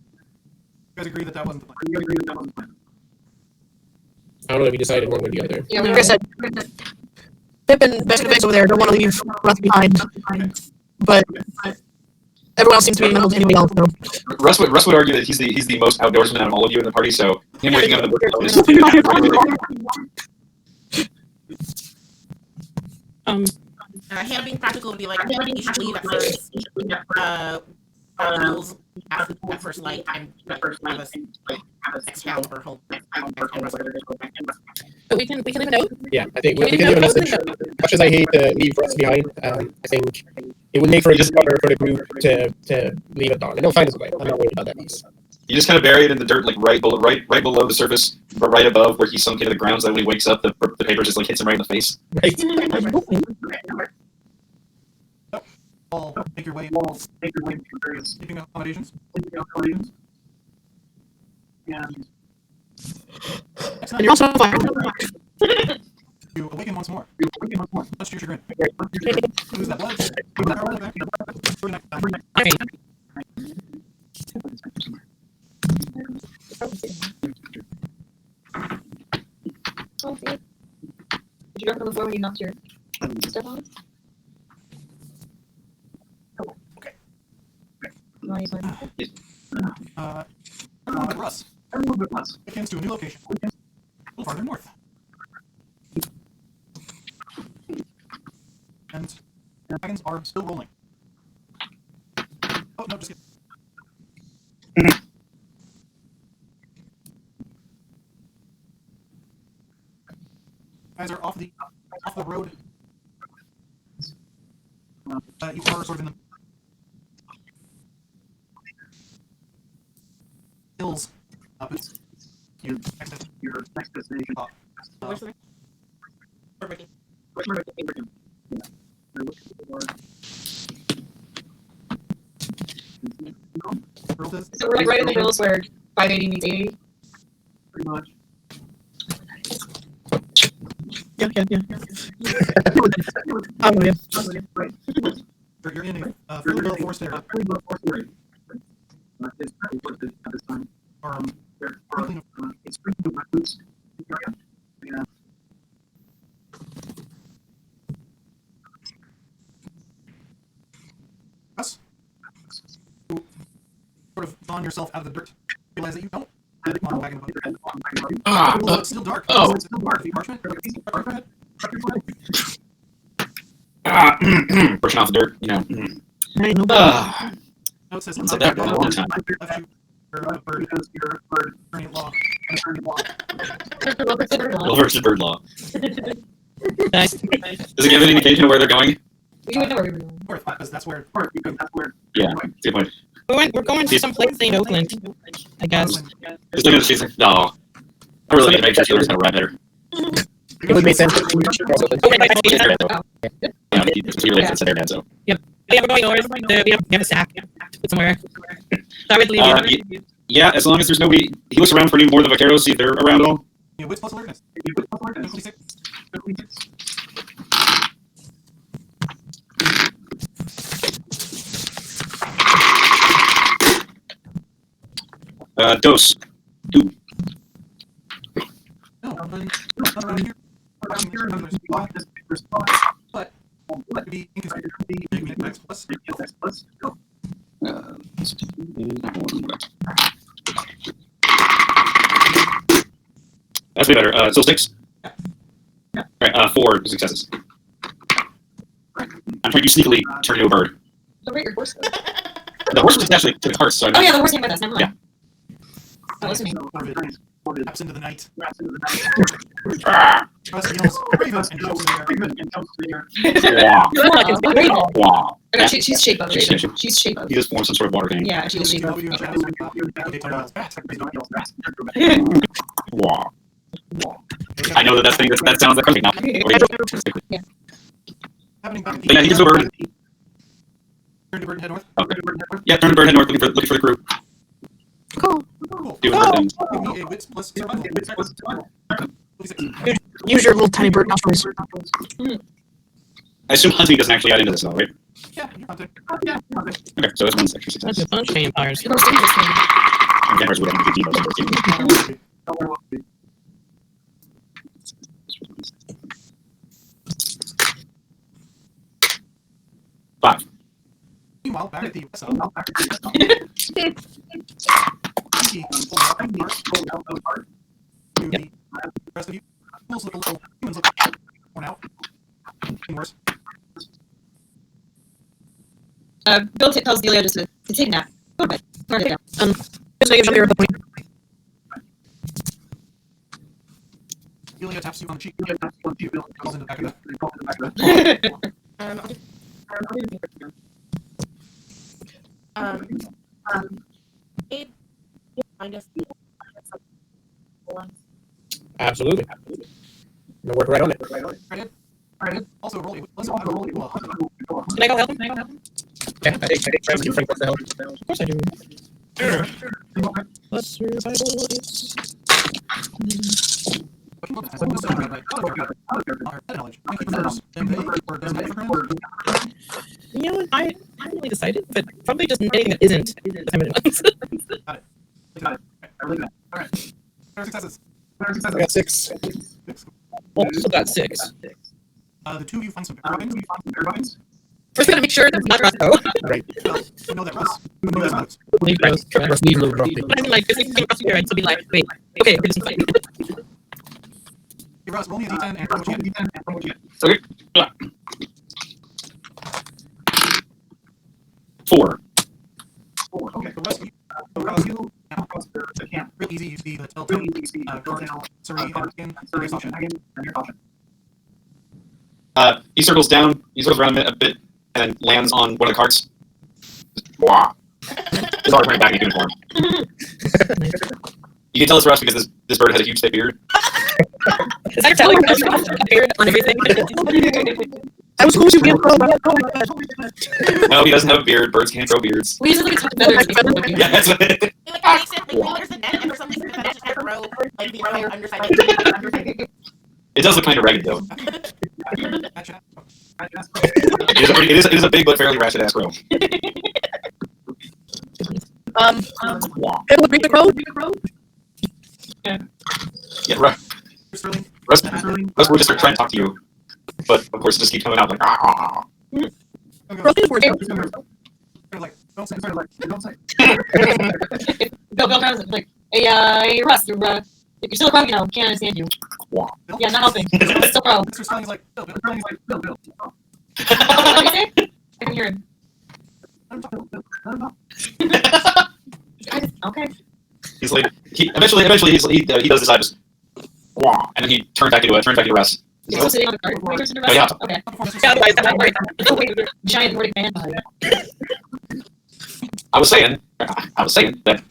guys agree that wasn't the plan. I don't know if you decided one way or the other. Yeah, like I said, Pip and Best over there don't want to leave Russ behind. But everyone else seems to be mental to anybody else. So. Russ would argue that he's the most outdoorsman out of all of you in the party, so him waking up in the him being practical would be like, you should leave at first. Follow the rules at first light and have us Excalibur hold. But we can leave a note. Yeah, I think we can leave a message. Much as I hate to leave Russ behind, I think it would make for a good cover for the group to leave at dawn. And they'll find us a way. I'm not worried about that piece. You just kind of bury it in the dirt, like right below the surface, but right above where he's sunk into the ground, so that when he wakes up, the paper just like hits him right in the face. Right. All make your way to various sleeping accommodations. And you're also fine. You awaken once more. Much to your chagrin. Lose that blood. Put that power back. For the next time. Oh, see? Did you drop on the floor when you knocked your stuff on? Okay. You want to use mine? Everyone but Russ. Begins to a new location. A little farther north. And dragons are still rolling. Oh, no, just kidding. Guys are off the road. You are sort of in the hills up at your next destination. Where's the Perfect. So we're like right in the hills where 580 meets 80. Pretty much. Yeah. Oh, yeah. You're in a fairly well forest area. It's pretty worth it at this time. It's pretty good boots area. Yeah. Us? You sort of drawn yourself out of the dirt. Realize that you don't have it back in the boat. It's still dark. Oh. It's still dark. Parchment? Parchment? Brushing off the dirt, you know. No, it says It's like that for a long time. left you a bird. Attorney at law. Well versus bird law. Nice. Does it give an indication of where they're going? We wouldn't know where we were going. North, because that's where. Yeah, that's a good point. We're going to some place in Oakland, I guess. Just looking at the streets like, no. I really like to make sure Steelers kind of ride better. It would make sense. Yeah, he really likes it there, so. Yeah, we're going north. We have a sack somewhere. I would leave Yeah, as long as there's nobody. He looks around for any more of the vaqueros, see if they're around at all. Yeah, wits plus alertness. 26. Dose. 2. No, not around here. But would be inconsistent. Max plus. That's way better. Still 6? Yeah. Alright, 4 successes. I'm trying to sneakily turn into a bird. Don't rate your horse, though. The horse was actually to the hearse, so Oh, yeah, the horse came with us. Never mind. Yeah. Oh, listen. Laps into the night. Ah! Trust yells, Raven, and jumps in the air. Wow. You're like a raven. Wow. Okay, she's shape of She's raven. shape. She's shape of. He just formed some sort of water thing. Yeah, she's shape of. Wow. I know that thing that sounds like now. Yeah. Happening back But yeah, he gets a bird. Turn to bird and head north. Okay. Yeah, turn to bird head north, looking for the crew. Cool. Cool. Doing bird things. Give me a wits plus survival. 26. Use your little tiny bird nostrils. I assume hunting doesn't actually add into this though, right? Yeah, you're hunting. Okay, so this one's extra That's success. a bunch of vampires. The most dangerous thing. And vampires would have to be Five. Meanwhile, back at the west side. Pinky pulls out the part. To the rest of you. Fools look a little. Humans look worn out. Even worse. Bill tells Delia just to take a nap. Go to bed. Go to bed. Just make sure you're at the point. Delia taps you on the cheek. Calls in the back of the. Abe, find us. Absolutely. Gonna work right on it. Alright. Also, roll. Let's roll. Can I go help him? Yeah, I think you Frank what the hell. Of course I do. Plus survival is... just anything that isn't the 10-minute ones. Got it. I really got it. All right. What are successes? What are I successes? got 6. Also got 6. The two of you find some Do weapons. you find some bear weapons? First, gotta make sure that's not Roscoe. Right. Well, you know that Russ. You know that Russ. Leave Rose. Russ leave little Rocky. But I mean, like, if we came across here, I'd still be like, wait, okay, this is fine. Hey, Russ, roll me a d10 and roll what you get. D10 and roll what you get. Okay. 4. 4. Okay. Russ, You come across the camp. real easy. You see the Really telltale easy to see Telltale, Suri, and Skin. Surrey, Hagen, and your caution. He circles down, he circles around a bit, and then lands on one of the carts. Wah. His arm right back in uniform. You can tell it's Russ because this bird has a huge thick beard. Is that telling us a beard on everything? I was going to get No, he doesn't have a beard. Birds can't grow beards. We usually talk feathers. Yeah, that's what Like, recently, we noticed the net, and for some reason, the net just had to grow, like, the entire underside of the It does look kind of ragged, though. Gotcha. It is a big but fairly ratchet ass crow. It'll bring the crow. Yeah, Russ, Sterling. Russ would just start trying to talk to you, but of course it just keeps coming out like. Okay, like, don't say. Don't say. Bill Brown's like, hey, Russ, you're still a pro, can't understand you. Yeah, not helping. Still pro. Mr. Sterling's like, Bill. Sterling's like, Bill. What did you say? I can hear him. Okay. He's like eventually he does decide just and then he turns back into Russ. He's still sitting on the cart when he turns into Russ? Oh, yeah. Okay. Yeah, otherwise, that might work. Oh, wait, giant Nordic man behind you. I was saying that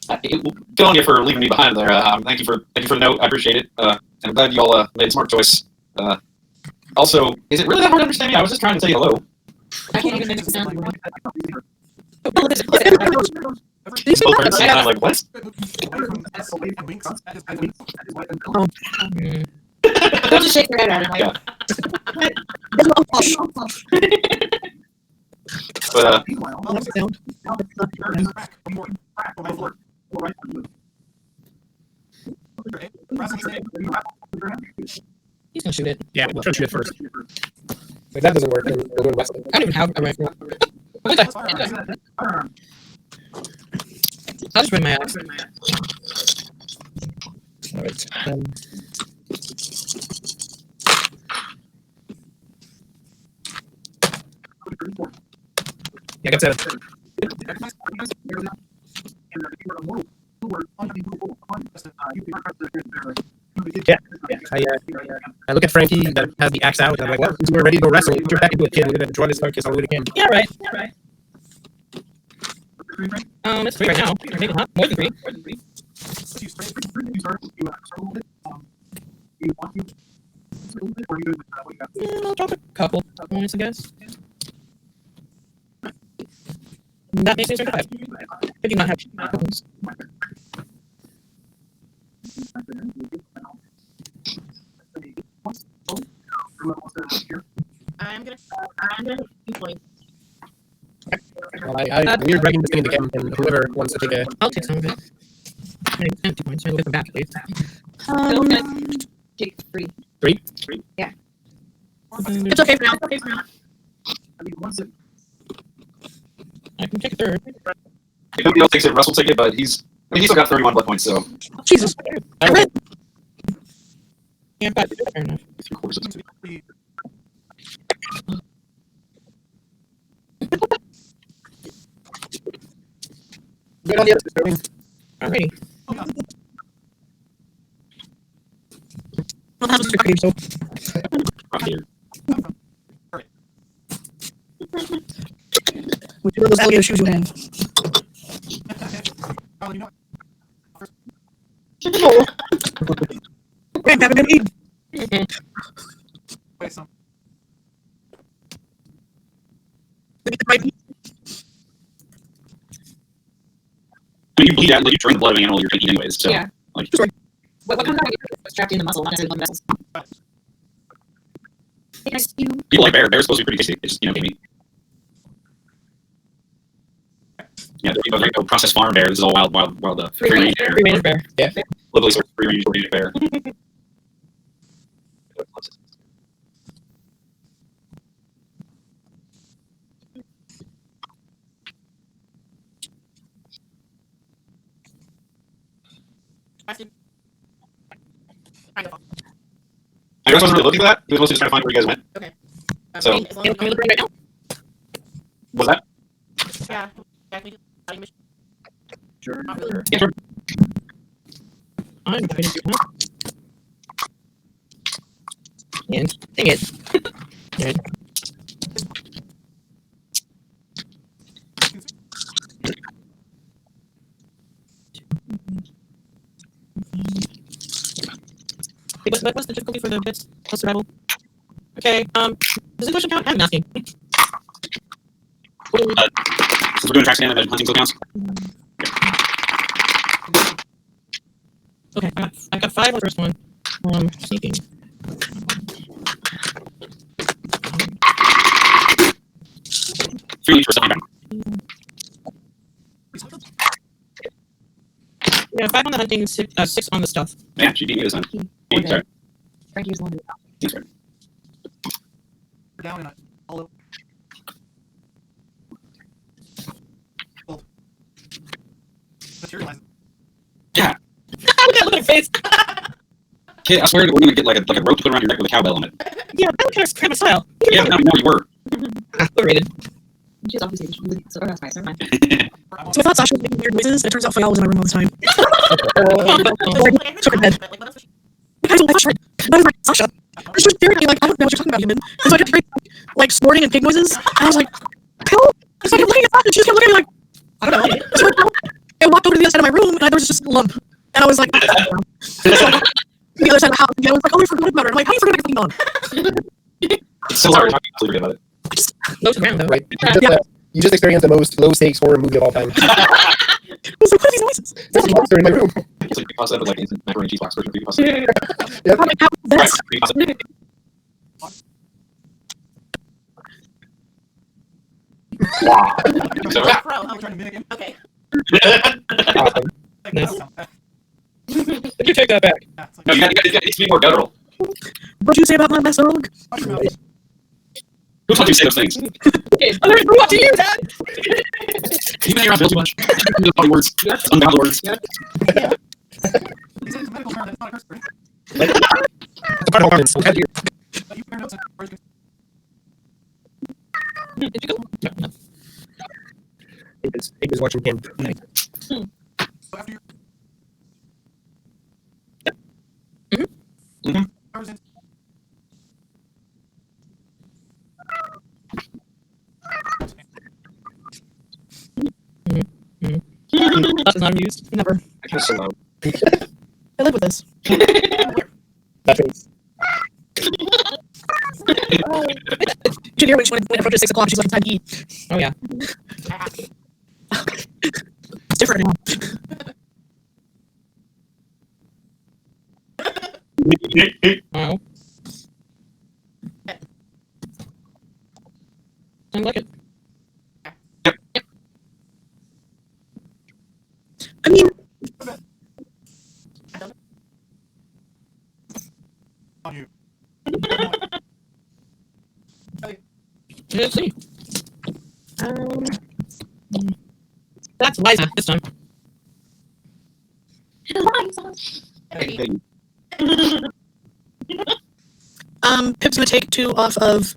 good on you for leaving me behind there. Thank you for the note. I appreciate it. And I'm glad you all made a smart choice. Also, is it really that hard to understand me? I was just trying to say hello. I can't even make the sound. Both birds and I'm like, what? They'll just shake their head at him. Yeah. He's gonna shoot it. Yeah, we'll try to shoot it first. If that doesn't work, then we'll go to West. I don't even have a rifle. I'll just bring my axe. Alright. Yeah, I got 7. Yeah. I look at Frankie that has the axe out, and I'm like, well, we're ready to go wrestle. Put your back into it, kid. We're going to draw this focus all the way again. Yeah, right. It's 3 right now. Or maybe not. More than 3. Yeah, I'll drop a couple points, I guess. That makes me 5. I do not have points. I'm gonna 2 points. Well, we're dragging this thing into camp, and whoever wants to take a... I'll take some of it. I have 2 points. I'll get them back, please. Take 3. 3? Yeah. It's okay for now. I can take a third. If nobody else takes it, Russ will take it, but he's still got 31 blood points, so. Jesus. I read. Yeah, but fair enough. 3/4. Good on the other. Alrighty. I'll have a secret so. Which one of those alligator shoes you have? Oh. Okay, have a good eat. Wait, some. You bleed out, you drain the blood of an animal you're taking anyways, so. Yeah. Like, What comes out when you're strapped in the muscle, not necessarily the vessels. Hey, nice to people like bear. Bear's supposed to be pretty tasty. It's just, gamey. Yeah, processed farm bear. This is all wild Free range bear. Free range bear. Yeah. Locally sourced free range organic bear. Question. I wasn't really looking for that. He was mostly just trying to find where you guys went. Okay. So- As long as Can we look right now? Was that? yeah, can we do body mission? Sure. Not really. Yeah, sure. I'm happy to do that. And dang it. Alright. What's the difficulty for the bits of survival? Okay, does English count? I'm asking. Since we're doing track scan and hunting still counts. Okay, I got 5 on the first one. Sneaking. Free for something. Yeah, 5 on the hunting, 6 on the stuff. Man, she beat me this time. Sorry. Frankie was one. Thanks, Fred. Down and all over. Hold. Materialize. Yeah. Look at her face. Kid, I swear we're gonna get like a rope to put around your neck with a cowbell on it. Yeah, that would kind of my style. Yeah, no, you were. Overrated. She's obviously so that's fine. Never mind. So I thought Sasha was making weird noises, and it turns out Fayal was in my room all the time. Like, Took her bed. like, what else was she- Guys, I thought that was Sasha. And she was staring at me like, I don't know what you're talking about, human. And so I kept hearing, like, snorting and pig noises. And I was like, hell? So I kept looking at Sasha, and she just kept looking at me like, I don't know. So I walked over to the other side of my room, and there was just a lump. And I was like, so, the other side of the house, and I was like, oh, I forgot about her. I'm like, how do you forget I cleaned on? It's so hard talking to about it. Low to ground, though. Right. You just experienced the most low stakes horror movie of all time. I was like, what are these noises? There's a monster in my room. It's like pasta, but like instant macaroni and cheese box version of pasta. Yep. I'm like, how is this? Creepy pasta. Wow. So, yeah. Pro. I'm trying to mimic him. Okay. Awesome. Like, Nice. that You take that back. yeah, it's like, No, you got to be more guttural. What'd you say about my best dog? watch your mouth. Who taught you to say those things? I learned grew up to you, Dad. You may around Bill too much. Ungodly words. Ungodly words. It's a medical term, that's not a curse word. Have you- But you compare notes and words can- Did you go? No. He was watching him. So after your Mhm. hours in, That is not used. Never. That's so loud. I live with this. That face. You should hear when it approaches 6 o'clock, she's like, it's time to eat. Oh, yeah. It's different now. Wow. I like it. I mean, on you. Let's see. That's Liza this time. Pip's gonna take 2 off of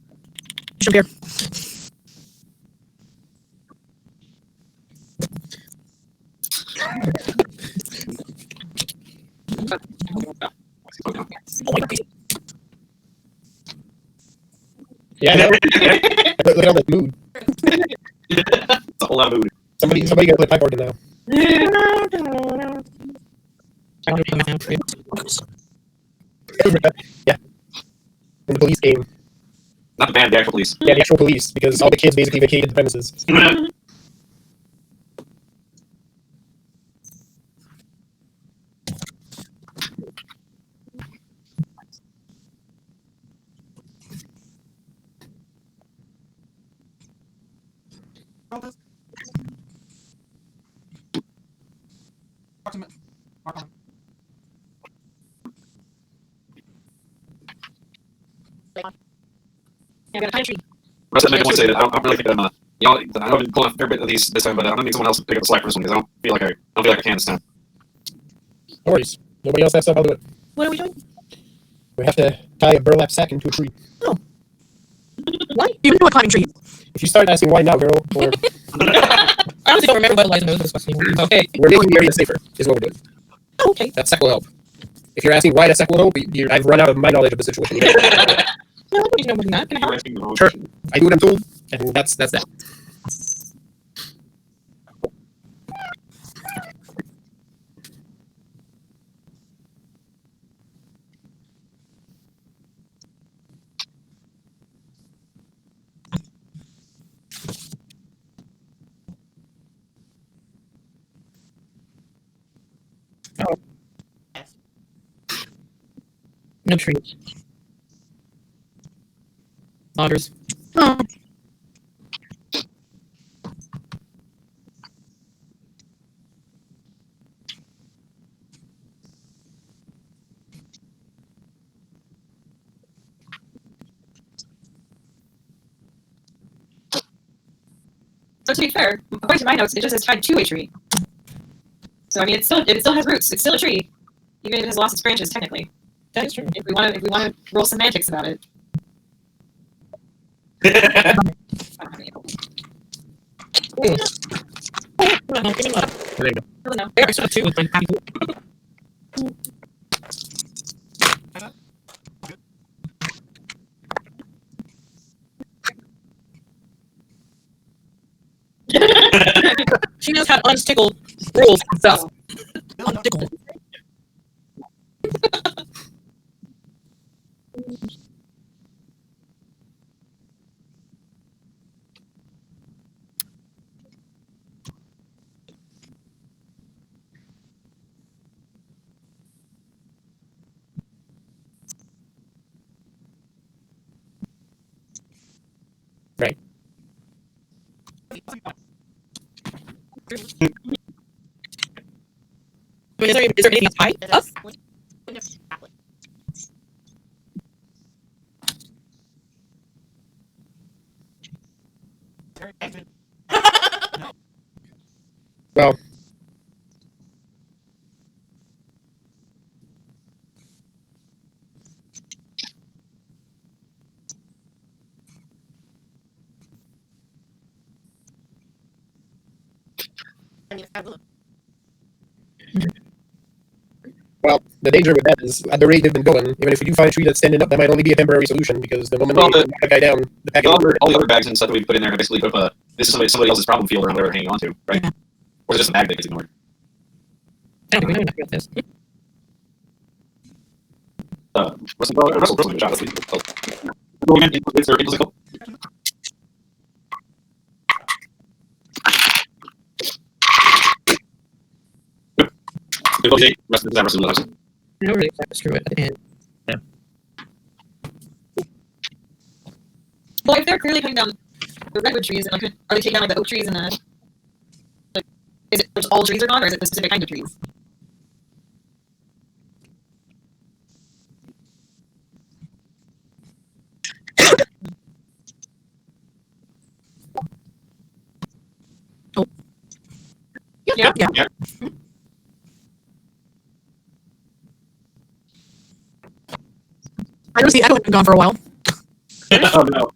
Jean-Pierre. Yeah, I know. Look at all that mood. It's a whole lot of mood. Somebody gotta play pipe organ now. I want to play my hand for you. Yeah. In the police game. Not the band, the actual police. Yeah, the actual police, because all the kids basically vacated the premises. Roll this. Archon. Yeah, I got a pine tree. Rest of it, I want to say that I don't really think that I'm y'all. I know I've been pulling a fair bit of these this time, but I'm gonna need someone else to pick up the slack for this one because I don't feel like I can this time. No worries. Nobody else has stuff, I'll do it. What are we doing? We have to tie a burlap sack into a tree. What? You can do a climbing tree. If you start asking why now, girl, or I honestly don't remember what Eliza knows this question. Okay. we're making the area safer, is what we're doing. Oh, okay. That sack will help. If you're asking why that sack will help, I've run out of my knowledge of the situation. No, I don't need to know more than that. Can I help? Sure. I do what I'm told, and that's that. No trees. Otters. Oh. So to be fair, according to my notes, it just says tied to a tree. So I mean, it still has roots. It's still a tree, even if it has lost its branches technically. That is true. If we want to roll semantics about it. I don't have any. There you go. Really no. I still have two with my happy. She knows how to unstickle rules and stuff. Unstickle. Right. I mean, is there anything high up? Well, the danger with that is at the rate they've been going, even if we do find a tree that's standing up, that might only be a temporary solution because the moment Well, they knock a guy down, the package. All the other bags and stuff that we put in there basically put up this is somebody else's problem field around whatever they're hanging on to, right? Yeah. Or is it just a bag that gets ignored? I don't think we know enough about this. Russell shot us. Is there people? Rest of the I don't really expect to screw it at the end. Well, if they're clearly cutting down the redwood trees, and are they taking down like the oak trees and the is it just all trees are gone, or is it the specific kind of trees? Yeah. Yeah. I don't see Echo been gone for a while. Oh no.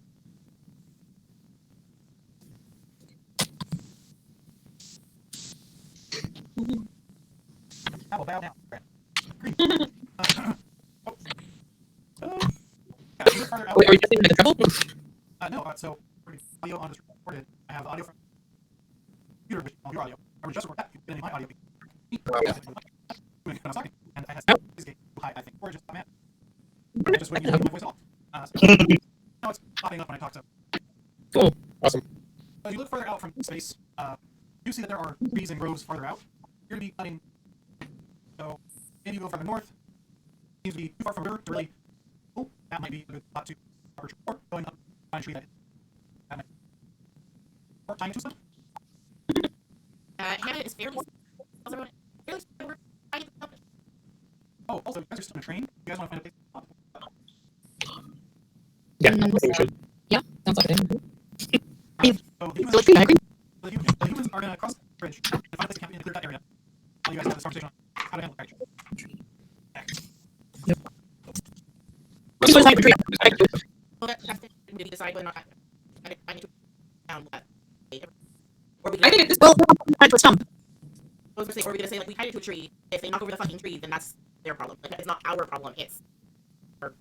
Bow down. Wait, are you getting the trouble? No, so for the audio on this recorded, I have audio from computer, which your audio. I would just record that. You get any of my audio. And I had this game high, I think, or just a man. I just wouldn't use my voice at all. Now it's popping up when I talk to. Cool. Awesome. As you look further out from space, you see that there are trees and groves farther out. You're going to be cutting. So, if you go further north, it seems to be too far from the river to really. Oh, that might be a good spot to cover. Or going up find a tree that might. Or tying to stuff. Hannah is fairly. Fairly. Also, you guys are stuck in a train. You guys want to find a place to stop? Yeah, I think we should. Yeah, sounds like it. So the humans, So, I agree. the humans are going to cross the bridge and find a place to camp in a clear cut area. While you guys have this conversation on how to handle the package. Just like a tree. Well, that's it. Maybe decide whether or not I need to down that. Or we I think can, it's Well, I to a stump. or we're gonna say like we tied it to a tree. If they knock over the fucking tree, then that's their problem. Like it's not our problem. It's our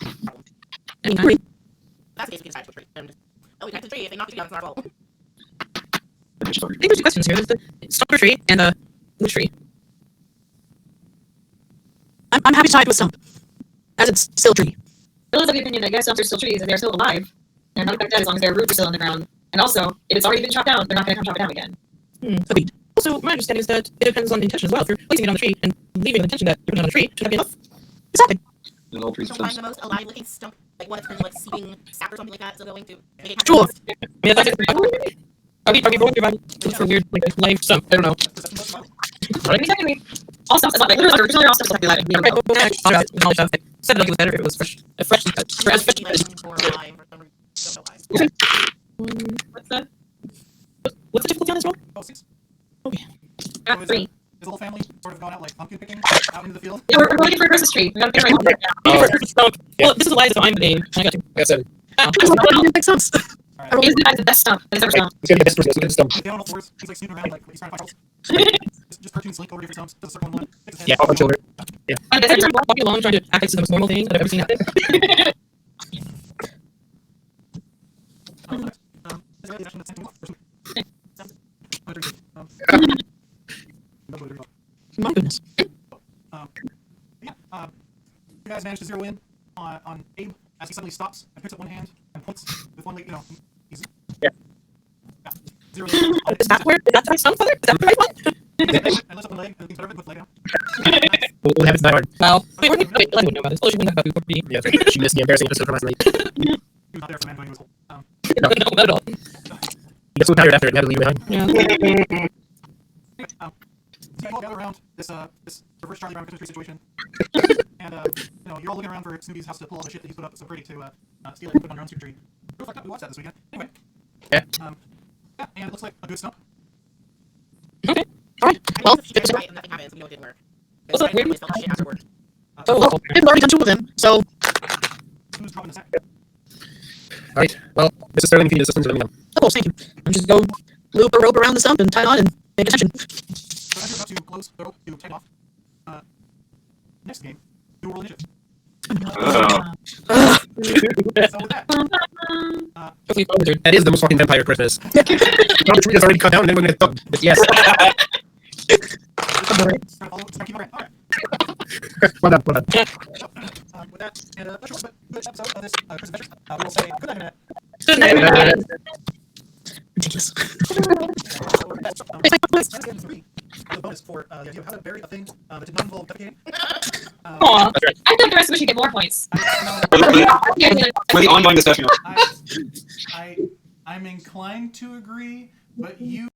problem. I mean, Agree. That's the case. We can tie it to a tree. And just, oh, we tied it to a tree. If they knock the tree down, it's not our fault. I think there's two questions here. There's the stump tree and the wood tree. I'm happy to tie it to a stump, as it's still a tree. Bill is of the opinion that yes, stumps are still trees and they're still alive. They're not affected as long as their roots are still on the ground. And also, if it's already been chopped down, they're not going to come chop it down again. Agreed. Also, my understanding is that it depends on the intention as well. If you're placing it on the tree and leaving the intention that you're putting it on the tree, should that be enough? Exactly. The little trees So find the most alive looking stump, like one that's been like seeping sap or something like that, still going to make it Sure. I mean, that's are we going through Bible to look for weird, like a live stump? I don't know. I mean, technically, all stumps, like literally, originally all stumps have to be alive. We Okay, don't know. well, I thought about it, the knowledge of it. Said like it was better if it was fresh, freshly cut. Or as fresh as or alive or some don't know why. What's that? what's the difficulty on this roll? Oh, 6. Got 3. Is the whole family sort of going out like pumpkin picking out into the field? Yeah, we're looking for a Christmas tree. We gotta figure it out. Well, this is why so I'm the name. I got to. I got 7. Oh, Make sense. Alright. He's the best stump. That's ever stump. It's gonna be the best person to get the stump. He's down on all fours. He's like snooping around like he's trying to find holes. Just cartoon slink over different stumps. Does a circle in one. Sticks his head. Yeah, all our children. And every time I'm walking along trying to act like it's the most normal thing that I've ever seen happen. Is there actually the same thing? My goodness. Yeah, you guys managed to zero in on Abe as he suddenly stops and picks up one hand and points with one leg. You know, he's Yeah. Zero in. Is that where? Is that the right stump, Father? Is that the right one? And lifts up one leg and thinks better of it, puts the leg down. We'll have it that hard. Wow. Wait, wait, let me know about this. Oh, she wouldn't have about B. Yeah, that's right. She missed the embarrassing episode from last night. He was not there for the man going to his hole. No, not at all. You guess we'll power after it. We had to leave it behind. Yeah. Anyway, so you all gather around this reverse Charlie Brown Christmas tree situation, and you know you're all looking around for Snoopy's house to pull all the shit that he's put up so pretty to steal it and put it on your own stupid tree. Real fucked up. We watched that this weekend. Anyway. Yeah. Yeah, and it looks like a good stump. All right. Well, Right, and nothing happens. We know it didn't work. What's up, weird? Shit afterwards. well, we've already done 2 of them, so Who's dropping the sack? Alright, well, this is Sterling. If you need assistance, let me know. of course, thank you. I'm just go loop a rope around the stump and tie it on and make attention. So as you're about to close the rope to take off, next game, do a roll initiative. So with that, That is the most fucking vampire Christmas. Not the tree that's already cut down and then we're gonna thug. But yes. start keeping around. All right. Well done, well done. With that, and a short but good episode of this Christmas adventure, we will say good night, Good night. Ridiculous. The bonus for the idea of how to bury a thing that did not involve defecating. Aw. I feel like the rest of us should get more points. For the ongoing discussion. I'm inclined to agree, but you